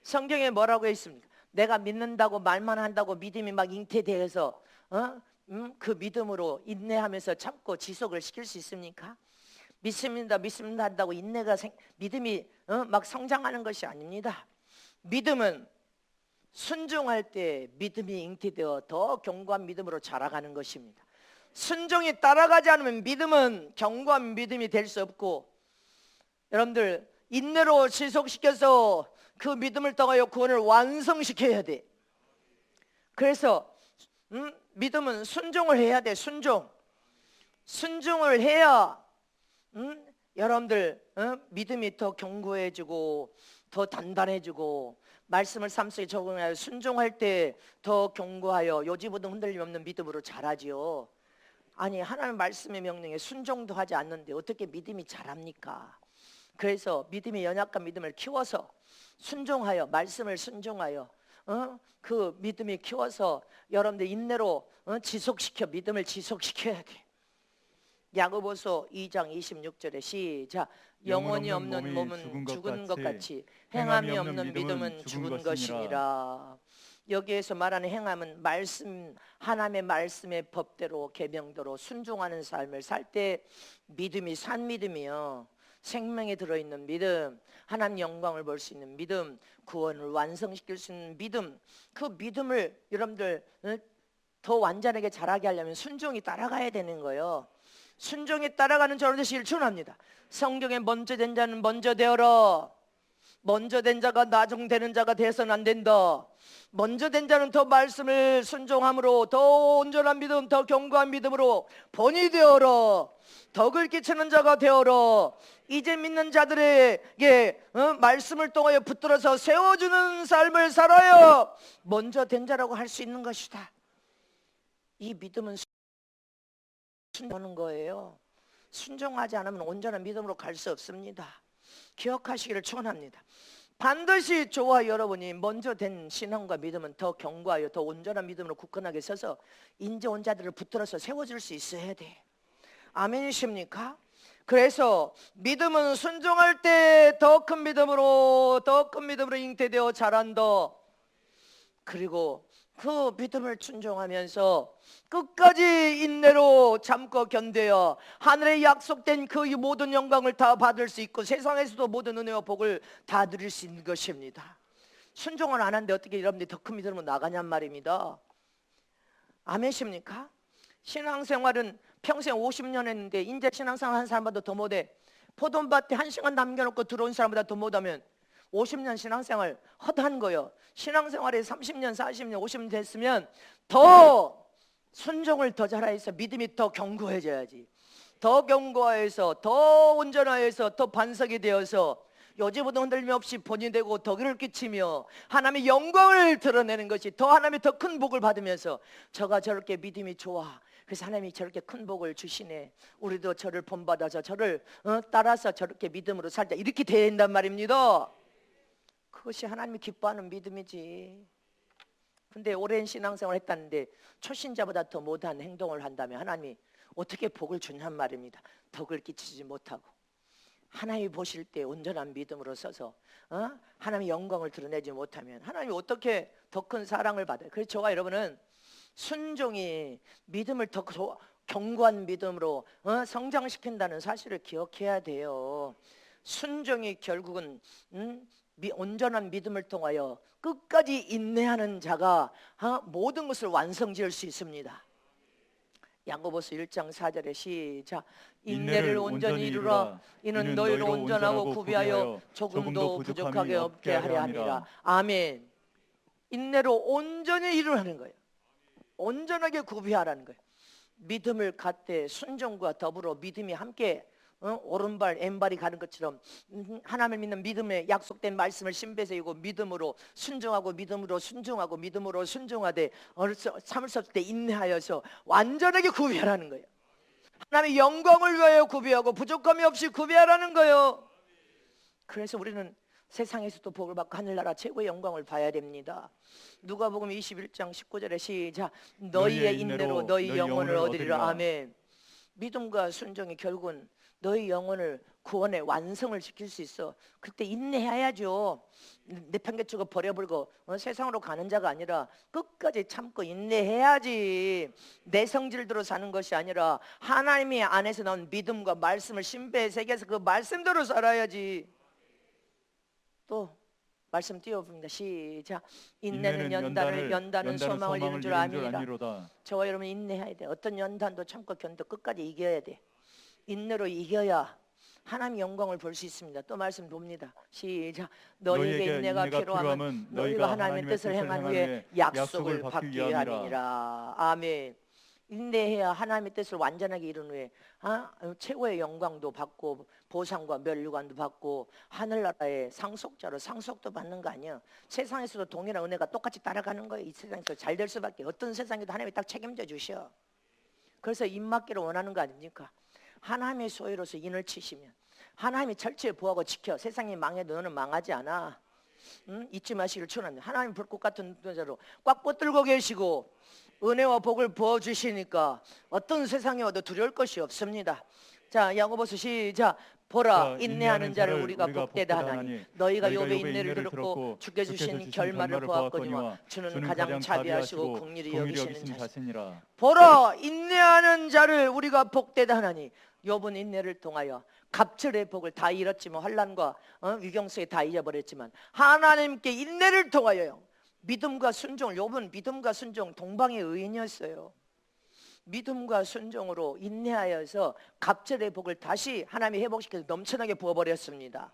성경에 뭐라고 했습니까? 내가 믿는다고 말만 한다고 믿음이 막 잉태되어서 그 믿음으로 인내하면서 참고 지속을 시킬 수 있습니까? 믿습니다 한다고 믿음이 막 성장하는 것이 아닙니다. 믿음은 순종할 때 믿음이 잉태되어 더 견고한 믿음으로 자라가는 것입니다. 순종이 따라가지 않으면 믿음은 견고한 믿음이 될 수 없고, 여러분들 인내로 지속시켜서 그 믿음을 통하여 구원을 완성시켜야 돼. 그래서 믿음은 순종을 해야 돼. 순종을 해야 여러분들 믿음이 더 견고해지고 더 단단해지고 말씀을 삶 속에 적응하여 순종할 때 더 견고하여 요지부동 흔들림 없는 믿음으로 자라지요. 아니 하나님 말씀의 명령에 순종도 하지 않는데 어떻게 믿음이 자랍니까? 그래서 믿음의 연약한 믿음을 키워서 순종하여 말씀을 순종하여 그 믿음이 키워서 여러분들 인내로 지속시켜 믿음을 지속시켜야 돼. 야고보서 2장 26절에 시작. 영혼이 없는 몸은 죽은 것 같이 행함이 없는 믿음은 죽은 것이니라. 여기에서 말하는 행함은 말씀, 하나님의 말씀의 법대로 계명대로 순종하는 삶을 살 때 믿음이 산 믿음이요, 생명에 들어있는 믿음, 하나님 영광을 볼 수 있는 믿음, 구원을 완성시킬 수 있는 믿음, 그 믿음을 여러분들 더 완전하게 자라게 하려면 순종이 따라가야 되는 거예요. 순종이 따라가는 저런 되시길 축원합니다. 성경에 먼저 된 자는 먼저 되어라. 먼저 된 자가 나중 되는 자가 되어서는 안 된다. 먼저 된 자는 더 말씀을 순종함으로 더 온전한 믿음, 더 견고한 믿음으로 본이 되어라. 덕을 끼치는 자가 되어라. 이제 믿는 자들에게 말씀을 통하여 붙들어서 세워주는 삶을 살아요. 먼저 된 자라고 할 수 있는 것이다. 이 믿음은 순종하는 거예요. 순종하지 않으면 온전한 믿음으로 갈 수 없습니다. 기억하시기를 축원합니다. 반드시 저와 여러분이 먼저 된 신앙과 믿음은 더 견고하여 더 온전한 믿음으로 굳건하게 서서 인제 온 자들을 붙들어서 세워줄 수 있어야 돼. 아멘이십니까? 그래서 믿음은 순종할 때 더 큰 믿음으로 잉태되어 자란다. 그리고 그 믿음을 순종하면서 끝까지 인내로 참고 견뎌 하늘에 약속된 그 모든 영광을 다 받을 수 있고 세상에서도 모든 은혜와 복을 다 누릴 수 있는 것입니다. 순종을 안 하는데 어떻게 여러분들이 더 큰 믿음으로 나가냔 말입니다. 아멘이십니까? 신앙생활은 평생 50년 했는데 이제 신앙생활 한 사람보다 더 못해. 포도밭에 1시간 남겨놓고 들어온 사람보다 더 못하면 50년 신앙생활 허다한 거예요. 신앙생활에 30년, 40년, 50년 됐으면 더 순종을 더 잘해서 믿음이 더 견고해져야지. 더 견고해서 더 온전하여서 더 반석이 되어서 요지부동 흔들림 없이 본이 되고 덕을 끼치며 하나님의 영광을 드러내는 것이 더 하나님의 더 큰 복을 받으면서 저가 저렇게 믿음이 좋아. 그래서 하나님이 저렇게 큰 복을 주시네. 우리도 저를 본받아서 저를 따라서 저렇게 믿음으로 살자. 이렇게 된단 말입니다. 그것이 하나님이 기뻐하는 믿음이지. 근데 오랜 신앙생활을 했다는데 초신자보다 더 못한 행동을 한다면 하나님이 어떻게 복을 주냔 말입니다. 덕을 끼치지 못하고 하나님이 보실 때 온전한 믿음으로 서서 하나님의 영광을 드러내지 못하면 하나님이 어떻게 더 큰 사랑을 받아요. 그래서 저와 여러분은 순종이 믿음을 더 견고한 믿음으로 성장시킨다는 사실을 기억해야 돼요. 순종이 결국은 온전한 믿음을 통하여 끝까지 인내하는 자가 모든 것을 완성지을 수 있습니다. 야고보서 1장 4절에 시작. 인내를 온전히 이루라. 이는 너희로 온전하고 구비하여 조금도 부족하게 없게 하려 함이라. 아멘. 인내로 온전히 이루라는 거예요. 온전하게 구비하라는 거예요. 믿음을 갖되 순종과 더불어 믿음이 함께 오른발 왼발이 가는 것처럼 하나님을 믿는 믿음에 약속된 말씀을 신배세우고 믿음으로 순종하고 믿음으로 순종하고 믿음으로 순종하되 참을 수 없을 때 인내하여서 완전하게 구비하라는 거예요. 하나님의 영광을 위하여 구비하고 부족함이 없이 구비하라는 거예요. 그래서 우리는 세상에서도 복을 받고 하늘나라 최고의 영광을 봐야 됩니다. 누가복음 21장 19절에 시작. 너희의 인내로 너희 영혼을 얻으리라. 아멘. 믿음과 순종이 결국은 너희 영혼을 구원의 완성을 시킬 수 있어. 그때 인내해야죠. 내팽개치고 버려버리고 세상으로 가는 자가 아니라 끝까지 참고 인내해야지. 내 성질대로 사는 것이 아니라 하나님의 안에서 나온 믿음과 말씀을 신배의 세계에서 그 말씀대로 살아야지. 또 말씀 띄워봅니다. 시작. 인내는 연단은 소망을 이룬 줄 아미니라. 저와 여러분 인내해야 돼. 어떤 연단도 참고 견뎌 끝까지 이겨야 돼. 인내로 이겨야 하나님의 영광을 볼 수 있습니다. 또 말씀 봅니다. 시작. 너희에게 인내가 필요하면 너희가 하나님의 뜻을 행한 후에 약속을 받기 위함이니라. 아멘. 인내해야 하나님의 뜻을 완전하게 이룬 후에 최고의 영광도 받고 보상과 면류관도 받고 하늘나라의 상속자로 상속도 받는 거 아니야. 세상에서도 동일한 은혜가 똑같이 따라가는 거예요. 이 세상에서 잘 될 수밖에. 어떤 세상에도 하나님이 딱 책임져 주셔. 그래서 입 맞기를 원하는 거 아닙니까? 하나님의 소유로서 인을 치시면 하나님이 철저히 보호하고 지켜. 세상이 망해도 너는 망하지 않아. 잊지 마시기를 축원합니다. 하나님 불꽃 같은 눈자로 꽉 붙들고 계시고 은혜와 복을 부어주시니까 어떤 세상에 와도 두려울 것이 없습니다. 자, 야고보서 시작. 보라, 인내하는 자를 우리가 복되다 하나니 너희가 욥의 인내를 들었고 주께 주신 결말을 보았거니와 주는 가장 자비하시고 긍휼히 여기시는 자신이라. 보라, 인내하는 자를 우리가 복되다 하나니. 욥은 인내를 통하여 갑절의 복을 다 잃었지만 환난과 위경 속에 다 잊어버렸지만 하나님께 인내를 통하여요. 믿음과 순종. 욥은 믿음과 순종 동방의 의인이었어요. 믿음과 순종으로 인내하여서 갑절의 복을 다시 하나님이 회복시켜서 넘쳐나게 부어버렸습니다.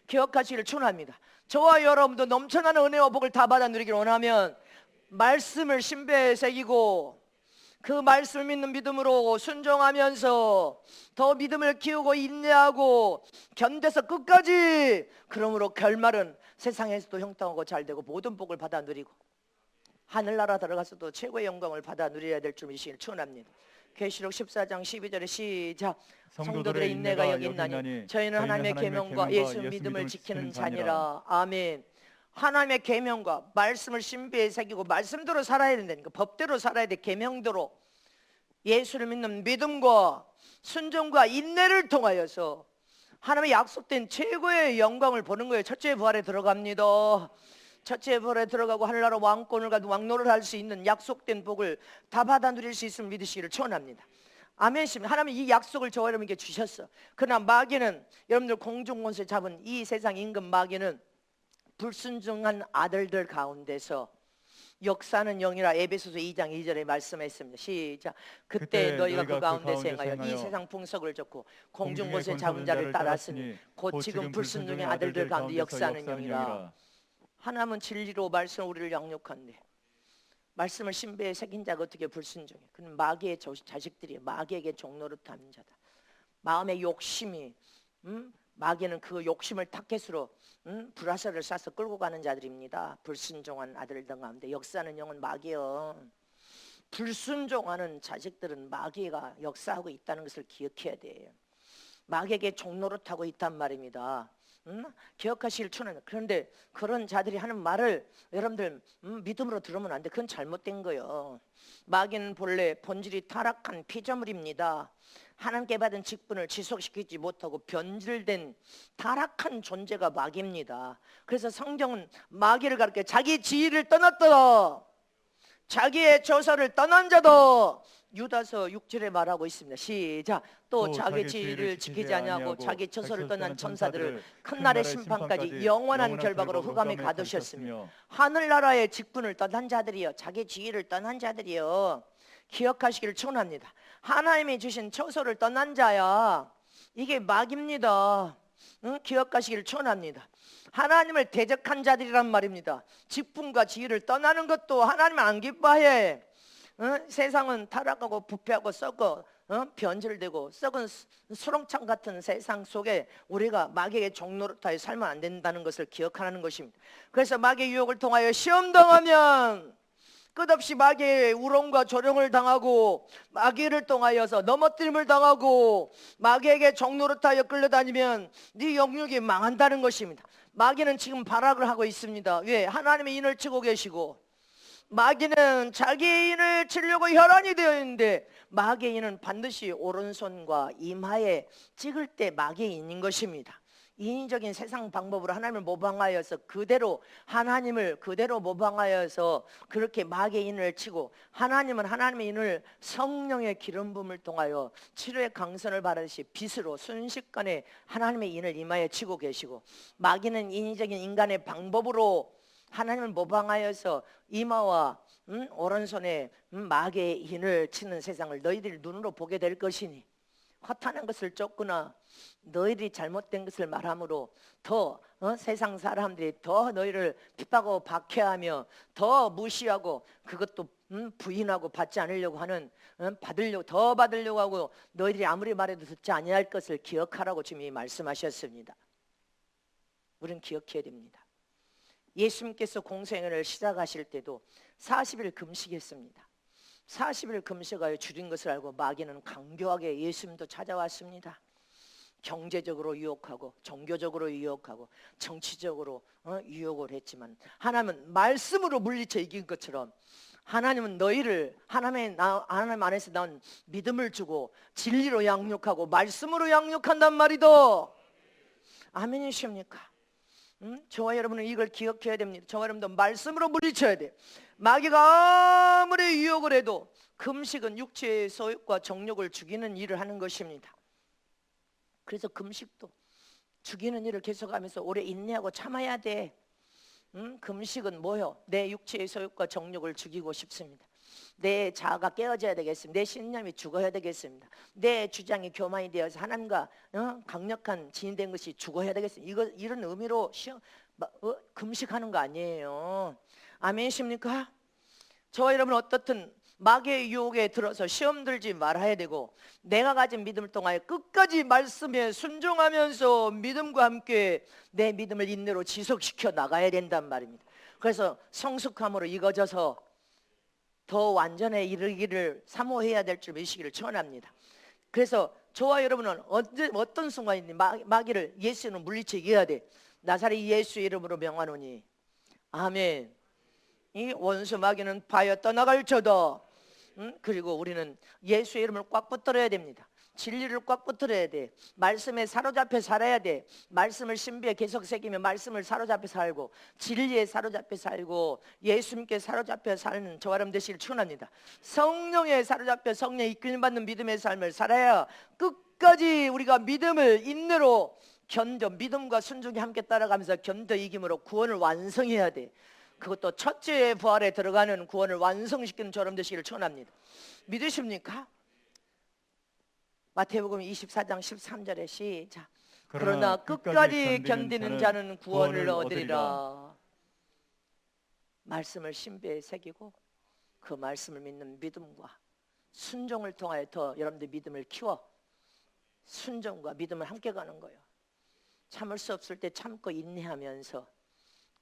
기억하시기를 축원합니다. 저와 여러분도 넘쳐나는 은혜와 복을 다 받아 누리기를 원하면 말씀을 신배에 새기고 그 말씀을 믿는 믿음으로 순종하면서 더 믿음을 키우고 인내하고 견뎌서 끝까지, 그러므로 결말은 세상에서도 형통하고 잘되고 모든 복을 받아 누리고 하늘나라 들어가서도 최고의 영광을 받아 누려야 될 줄 믿으시길 축원합니다. 계시록 14장 12절에 시작. 성도들의 인내가 여기 있나니 저희는 하나님의 계명과 예수 믿음을 지키는 자니라. 아멘. 하나님의 계명과 말씀을 신비에 새기고 말씀대로 살아야 된다니까. 법대로 살아야 돼. 계명대로 예수를 믿는 믿음과 순종과 인내를 통하여서 하나님의 약속된 최고의 영광을 보는 거예요. 첫째 부활에 들어갑니다. 첫째 부활에 들어가고 하늘나라 왕권을 가지고 왕노를 할 수 있는 약속된 복을 다 받아 누릴 수 있음을 믿으시기를 축원합니다. 아멘입니다. 하나님이 이 약속을 저와 여러분에게 주셨어. 그러나 마귀는, 여러분들 공중권세 잡은 이 세상 임금 마귀는 불순종한 아들들 가운데서 역사는 영이라 에베소서 2장 2절에 말씀했습니다. 시작. 그때 너희가 그 가운데서 행하여 이 세상 풍속을 쫓고 공중권세 잡은 자를 따랐으니 곧 지금 불순종의 아들들 가운데 역사는 영이라. 하나님은 진리로 말씀을 우리를 양육한데 말씀을 신배에 새긴 자가 어떻게 불순종해? 그는 마귀의 자식들이에요. 마귀에게 종노릇하는 자다. 마음의 욕심이 마귀는 그 욕심을 타켓으로 불화살을 쏴서 끌고 가는 자들입니다. 불순종한 아들들 가운데 역사하는 영은 마귀요. 불순종하는 자식들은 마귀가 역사하고 있다는 것을 기억해야 돼요. 마귀에게 종노릇하고 있단 말입니다. 기억하시길 축원합니다. 그런데 그런 자들이 하는 말을 여러분들 믿음으로 들으면 안 돼. 그건 잘못된 거예요. 마귀는 본래 본질이 타락한 피조물입니다. 하나님께 받은 직분을 지속시키지 못하고 변질된 타락한 존재가 마귀입니다. 그래서 성경은 마귀를 가르쳐 자기 지위를 떠났더라, 자기의 저서를 떠난 자도 유다서 6절에 말하고 있습니다. 시작. 또 자기 지위를 지키지 아니하고 자기 처소를 떠난 천사들을 큰 날의 심판까지 영원한 결박으로 흑암에 가두셨으며. 하늘나라의 직분을 떠난 자들이요, 자기 지위를 떠난 자들이요. 기억하시기를 축원합니다. 하나님이 주신 처소를 떠난 자야, 이게 마귀입니다. 기억하시기를 축원합니다. 하나님을 대적한 자들이란 말입니다. 직분과 지위를 떠나는 것도 하나님은 안 기뻐해. 세상은 타락하고 부패하고 썩어 변질되고 썩은 수렁창 같은 세상 속에 우리가 마귀의 종노릇하여 살면 안 된다는 것을 기억하는 것입니다. 그래서 마귀의 유혹을 통하여 시험당하면 끝없이 마귀의 우롱과 조롱을 당하고 마귀를 통하여서 넘어뜨림을 당하고 마귀에게 종노릇하여 끌려다니면 네 영육이 망한다는 것입니다. 마귀는 지금 발악을 하고 있습니다. 왜? 하나님의 인을 치고 계시고 마귀는 자기의 인을 치려고 혈안이 되어 있는데 마귀의 인은 반드시 오른손과 이마에 찍을 때 마귀의 인인 것입니다. 인위적인 세상 방법으로 하나님을 모방하여서 그대로 하나님을 그대로 모방하여서 그렇게 마귀의 인을 치고, 하나님은 하나님의 인을 성령의 기름 부음을 통하여 치료의 강선을 바라듯이 빛으로 순식간에 하나님의 인을 이마에 치고 계시고, 마귀는 인위적인 인간의 방법으로 하나님을 모방하여서 이마와 오른손에 마귀의 인을 치는 세상을 너희들이 눈으로 보게 될 것이니 허탄한 것을 쫓거나 너희들이 잘못된 것을 말함으로 더 세상 사람들이 더 너희를 핍박하고 박해하며 더 무시하고 그것도 부인하고 받지 않으려고 하는, 받으려고 더 받으려고 하고 너희들이 아무리 말해도 듣지 아니할 것을 기억하라고 주님이 말씀하셨습니다. 우리는 기억해야 됩니다. 예수님께서 공생애를 시작하실 때도 40일 금식했습니다. 40일 금식하여 줄인 것을 알고 마귀는 강교하게 예수님도 찾아왔습니다. 경제적으로 유혹하고 종교적으로 유혹하고 정치적으로 유혹을 했지만 하나님은 말씀으로 물리쳐 이긴 것처럼 하나님은 너희를 하나님 안에서 나온 믿음을 주고 진리로 양육하고 말씀으로 양육한단 말이도. 아멘이십니까? 저와 여러분은 이걸 기억해야 됩니다. 저와 여러분도 말씀으로 물리쳐야 돼요. 마귀가 아무리 유혹을 해도 금식은 육체의 소욕과 정욕을 죽이는 일을 하는 것입니다. 그래서 금식도 죽이는 일을 계속하면서 오래 인내하고 참아야 돼. 금식은 뭐요? 내 육체의 소욕과 정욕을 죽이고 싶습니다. 내 자아가 깨어져야 되겠습니다. 내 신념이 죽어야 되겠습니다. 내 주장이 교만이 되어서 하나님과 강력한 지인된 것이 죽어야 되겠습니다. 이런 의미로 금식하는 거 아니에요. 아멘이십니까? 저와 여러분 어떻든 마귀의 유혹에 들어서 시험 들지 말아야 되고 내가 가진 믿음을 통하여 끝까지 말씀에 순종하면서 믿음과 함께 내 믿음을 인내로 지속시켜 나가야 된단 말입니다. 그래서 성숙함으로 이거져서 더 완전에 이르기를 사모해야 될 줄 믿으시기를 축원합니다. 그래서 저와 여러분은 어떤 순간이니 마귀를 예수는 물리쳐 이겨야 돼. 나사렛 예수 이름으로 명하노니 아멘. 이 원수 마귀는 파여 떠나갈지어다. 그리고 우리는 예수의 이름을 꽉 붙들어야 됩니다. 진리를 꽉 붙들어야 돼. 말씀에 사로잡혀 살아야 돼. 말씀을 신비에 계속 새기며 말씀을 사로잡혀 살고 진리에 사로잡혀 살고 예수님께 사로잡혀 사는 저와 여러분 되시길 축원합니다. 성령에 사로잡혀 성령에 이끌림받는 믿음의 삶을 살아야 끝까지 우리가 믿음을 인내로 견뎌 믿음과 순종이 함께 따라가면서 견뎌 이김으로 구원을 완성해야 돼. 그것도 첫째 부활에 들어가는 구원을 완성시키는 저럼 되시기를 축원합니다. 믿으십니까? 마태복음 24장 13절에 시작. 그러나 끝까지 견디는 자는 구원을 얻으리라. 말씀을 신비에 새기고 그 말씀을 믿는 믿음과 순종을 통하여 더 여러분들 믿음을 키워 순종과 믿음을 함께 가는 거예요. 참을 수 없을 때 참고 인내하면서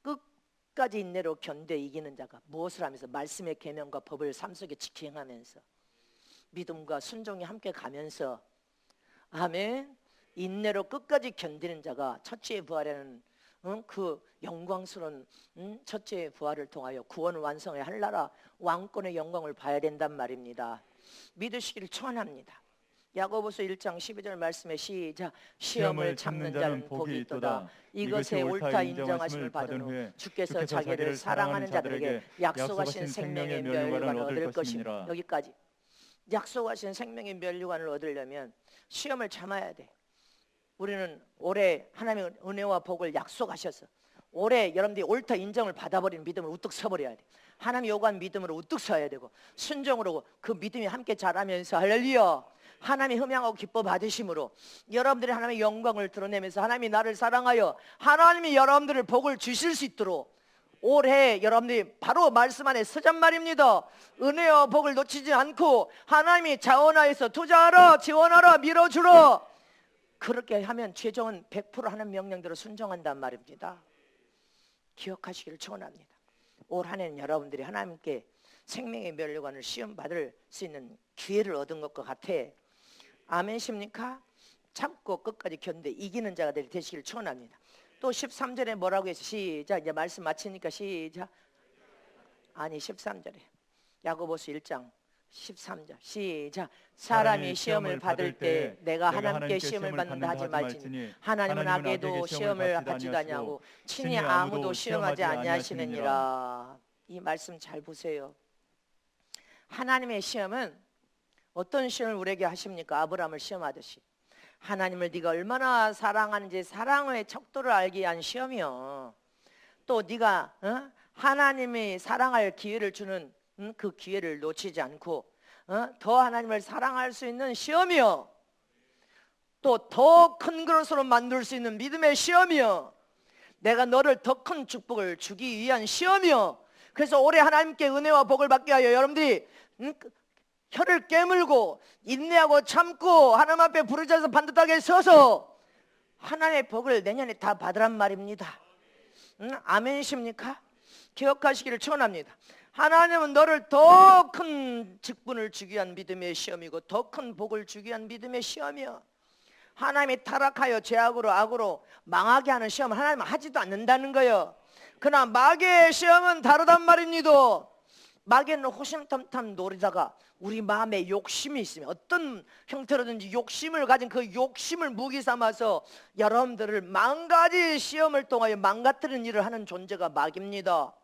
끝까지 인내로 견뎌 이기는 자가 무엇을 하면서 말씀의 계명과 법을 삶 속에 지켜행하면서 믿음과 순종이 함께 가면서 아멘. 인내로 끝까지 견디는 자가 첫째의 부활에는 그 영광스러운 첫째의 부활을 통하여 구원을 완성해 할나라 왕권의 영광을 봐야 된단 말입니다. 믿으시기를 축원합니다. 야고보서 1장 12절 말씀에 시작. 시험을 참는 자는 복이 있도다. 이것에 옳다 인정하심을 받은 후 주께서 자기를 사랑하는 자들에게 약속하신 생명의 면류관을 얻을 것입니다. 여기까지. 약속하신 생명의 면류관을 얻으려면 시험을 참아야 돼. 우리는 올해 하나님의 은혜와 복을 약속하셔서 올해 여러분들이 옳다 인정을 받아버리는 믿음을 우뚝 서버려야 돼. 하나님 요구한 믿음으로 우뚝 서야 되고 순종으로 그 믿음이 함께 자라면서 할렐루야 하나님이 흠양하고 기뻐 받으심으로 여러분들이 하나님의 영광을 드러내면서 하나님이 나를 사랑하여 하나님이 여러분들을 복을 주실 수 있도록 올해 여러분들이 바로 말씀 안에 서잔 말입니다. 은혜와 복을 놓치지 않고 하나님이 자원하여서 투자하라 지원하라 밀어주라 그렇게 하면 최종은 100% 하는 명령대로 순종한단 말입니다. 기억하시기를 축원합니다. 올 한 해는 여러분들이 하나님께 생명의 면류관을 시험 받을 수 있는 기회를 얻은 것과 같아. 아멘십니까? 참고 끝까지 견뎌 이기는 자가 되시기를 축원합니다. 또 13절에 뭐라고 해서 시작. 이제 말씀 마치니까 시작. 아니 13절에 야고보서 1장 13절 시작. 사람이 시험을 받을 때 내가 하나님께 시험을 받는다 하지 말지니 하나님은 악에도 시험을 받지도 아니하고 친히 아무도 시험하지 아니하시느니라. 이 말씀 잘 보세요. 하나님의 시험은 어떤 시험을 우리에게 하십니까? 아브라함을 시험하듯이 하나님을 네가 얼마나 사랑하는지 사랑의 척도를 알게 위한 시험이요. 또 네가 하나님이 사랑할 기회를 주는 그 기회를 놓치지 않고 더 하나님을 사랑할 수 있는 시험이요. 또 더 큰 그릇으로 만들 수 있는 믿음의 시험이요. 내가 너를 더 큰 축복을 주기 위한 시험이요. 그래서 올해 하나님께 은혜와 복을 받게 하여 여러분들이 혀를 깨물고 인내하고 참고 하나님 앞에 부르짖어서 반듯하게 서서 하나님의 복을 내년에 다 받으란 말입니다. 아멘이십니까? 기억하시기를 축원합니다. 하나님은 너를 더 큰 직분을 주기 위한 믿음의 시험이고 더 큰 복을 주기 위한 믿음의 시험이요. 하나님이 타락하여 죄악으로 악으로 망하게 하는 시험을 하나님은 하지도 않는다는 거예요. 그러나 마귀의 시험은 다르단 말입니다. 마귀는 호심탐탐 노리다가 우리 마음에 욕심이 있으면 어떤 형태로든지 욕심을 가진 그 욕심을 무기 삼아서 여러분들을 만가지 시험을 통하여 망가뜨리는 일을 하는 존재가 마귀입니다.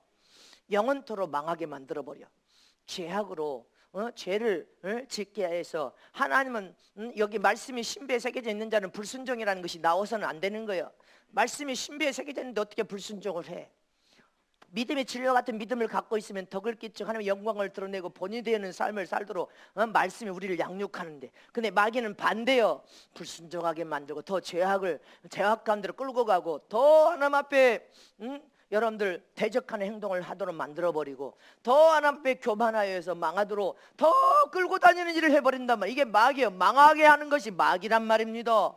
영원토록 망하게 만들어버려. 죄악으로 죄를 짓게 해서 하나님은 여기 말씀이 신비에 새겨져 있는 자는 불순종이라는 것이 나와서는 안 되는 거예요. 말씀이 신비에 새겨져 있는데 어떻게 불순종을 해? 믿음의 진리와 같은 믿음을 갖고 있으면 덕을 끼쳐 하나님의 영광을 드러내고 본이 되는 삶을 살도록 말씀이 우리를 양육하는데, 근데 마귀는 반대요. 불순종하게 만들고 더 죄악 가운데로 끌고 가고 더 하나님 앞에 여러분들 대적하는 행동을 하도록 만들어버리고 더 하나님 앞에 교만하여 해서 망하도록 더 끌고 다니는 일을 해버린단 말이에요. 이게 마귀예요. 망하게 하는 것이 마귀란 말입니다.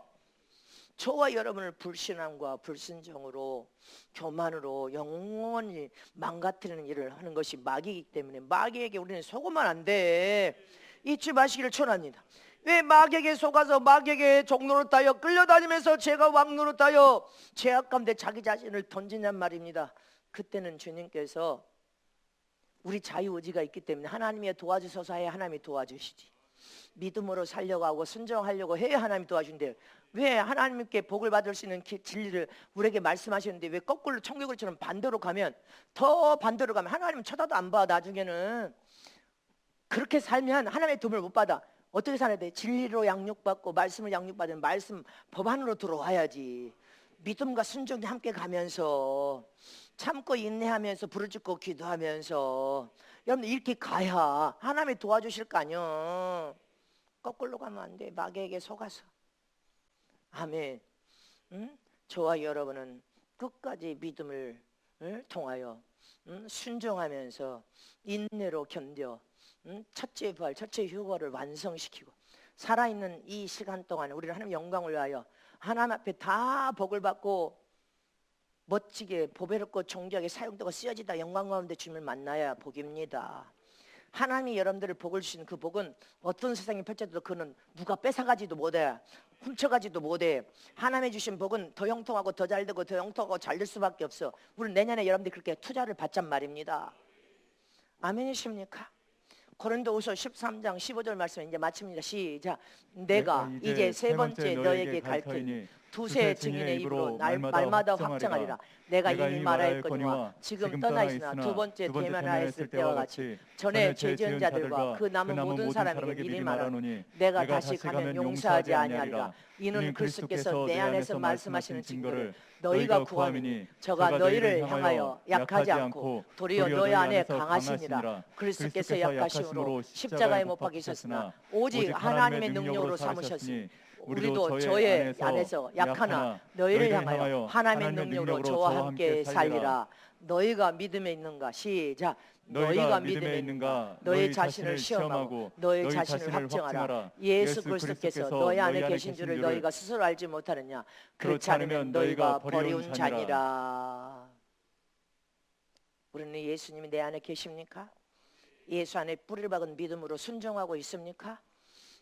저와 여러분을 불신함과 불순종으로 교만으로 영원히 망가뜨리는 일을 하는 것이 마귀이기 때문에 마귀에게 우리는 속으면 안 돼. 잊지 마시기를 축원합니다. 왜 마귀에게 속아서 마귀에게 종노릇하여 끌려다니면서 죄가 왕노릇하여 죄악 가운데 자기 자신을 던지냔 말입니다. 그때는 주님께서 우리 자유의지가 있기 때문에 하나님이 도와주소서 해야 하나님이 도와주시지. 믿음으로 살려고 하고 순종하려고 해야 하나님이 도와준대요. 왜 하나님께 복을 받을 수 있는 진리를 우리에게 말씀하시는데 왜 거꾸로 청교글처럼 반대로 가면, 더 반대로 가면 하나님은 쳐다도 안 봐. 나중에는 그렇게 살면 하나님의 도움을 못 받아. 어떻게 살아야 돼? 진리로 양육받고 말씀을 양육받으면 말씀 법 안으로 들어와야지. 믿음과 순종이 함께 가면서 참고 인내하면서 부르짖고 기도하면서 여러분들 이렇게 가야 하나님이 도와주실 거 아니야. 거꾸로 가면 안 돼. 마귀에게 속아서. 아멘. 저와 여러분은 끝까지 믿음을 통하여 순종하면서 인내로 견뎌 첫째 부활, 첫째 휴거를 완성시키고 살아있는 이 시간 동안 우리는 하나님 영광을 위하여 하나님 앞에 다 복을 받고 멋지게 보배롭고 존귀하게 사용되고 쓰여지다 영광 가운데 주님을 만나야 복입니다. 하나님이 여러분들을 복을 주신 그 복은 어떤 세상에 펼쳐도 그는 누가 뺏어가지도 못해, 훔쳐가지도 못해. 하나님이 주신 복은 더 형통하고 더 잘되고 더 형통하고 잘될 수밖에 없어. 우리 내년에 여러분들이 그렇게 투자를 받잔 말입니다. 아멘이십니까? 고린도후서 13장 15절 말씀 이제 마칩니다. 시작. 내가 이제 세 번째 너에게 갈 테니 두세 증인의 입으로 말마다 확정하리라. 내가 이미 말하였거니와 지금 떠나 있으나 두 번째 대면하였을 때와 같이 전에 죄 지은 자들과 그 남은 모든 사람에게 미리 말하노니 내가 다시 가면 용서하지 아니하리라. 이는 그리스도께서 내 안에서 말씀하시는 증거를 너희가 구함이니 저가 너희를 향하여 약하지 않고 도리어 너희 안에 강하시니라. 그리스도께서 약하심으로 십자가에 못 박히셨으나 오직 하나님의 능력으로 삼으셨으니 우리도 저의 안에서 약하나 너희를 향하여 하나님의 능력으로 저와 함께 살리라. 너희가 믿음에 있는가? 시작. 너희가 믿음에 있는가? 너희 자신을 시험하고 너희 자신을 확정하라. 예수 그리스도께서 너희 안에 계신 줄을 너희가 스스로 알지 못하느냐? 그렇지 않으면 너희가 버리운 자니라. 우리는 예수님이 내 안에 계십니까? 예수 안에 뿌리를 박은 믿음으로 순종하고 있습니까?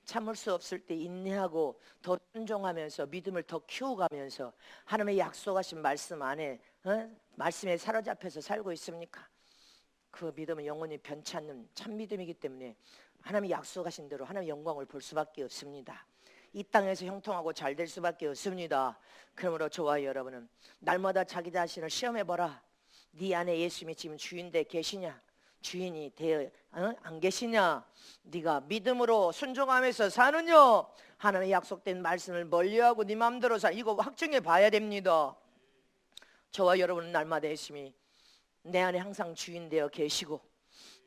참을 수 없을 때 인내하고 더 순종하면서 믿음을 더 키워가면서 하나님의 약속하신 말씀 안에 말씀에 사로잡혀서 살고 있습니까? 그 믿음은 영원히 변치 않는 참 믿음이기 때문에 하나님이 약속하신 대로 하나님의 영광을 볼 수밖에 없습니다. 이 땅에서 형통하고 잘 될 수밖에 없습니다. 그러므로 저와 여러분은 날마다 자기 자신을 시험해보라. 네 안에 예수님이 지금 주인돼 계시냐? 주인이 되어 안 계시냐? 네가 믿음으로 순종하면서 사느냐? 하나님의 약속된 말씀을 멀리하고 네 마음대로 사. 이거 확증해 봐야 됩니다. 저와 여러분은 날마다 예수님이 내 안에 항상 주인 되어 계시고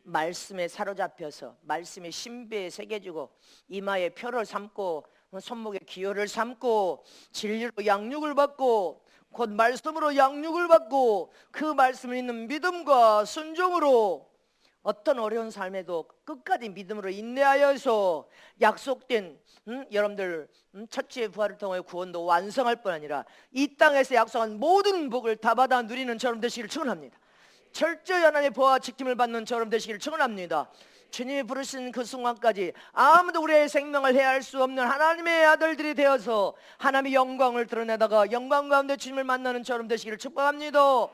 말씀에 사로잡혀서 말씀의 신비에 새겨지고 이마에 표를 삼고 손목에 기호를 삼고 진리로 양육을 받고 곧 말씀으로 양육을 받고 그 말씀을 있는 믿음과 순종으로 어떤 어려운 삶에도 끝까지 믿음으로 인내하여서 약속된 여러분들 첫째 부활을 통해 구원도 완성할 뿐 아니라 이 땅에서 약속한 모든 복을 다 받아 누리는 저럼 되시기를 축원합니다. 철저히 하나님의 보호와 지킴을 받는 저럼 되시기를 축원합니다. 주님이 부르신 그 순간까지 아무도 우리의 생명을 해할 수 없는 하나님의 아들들이 되어서 하나님의 영광을 드러내다가 영광 가운데 주님을 만나는 저럼 되시기를 축복합니다.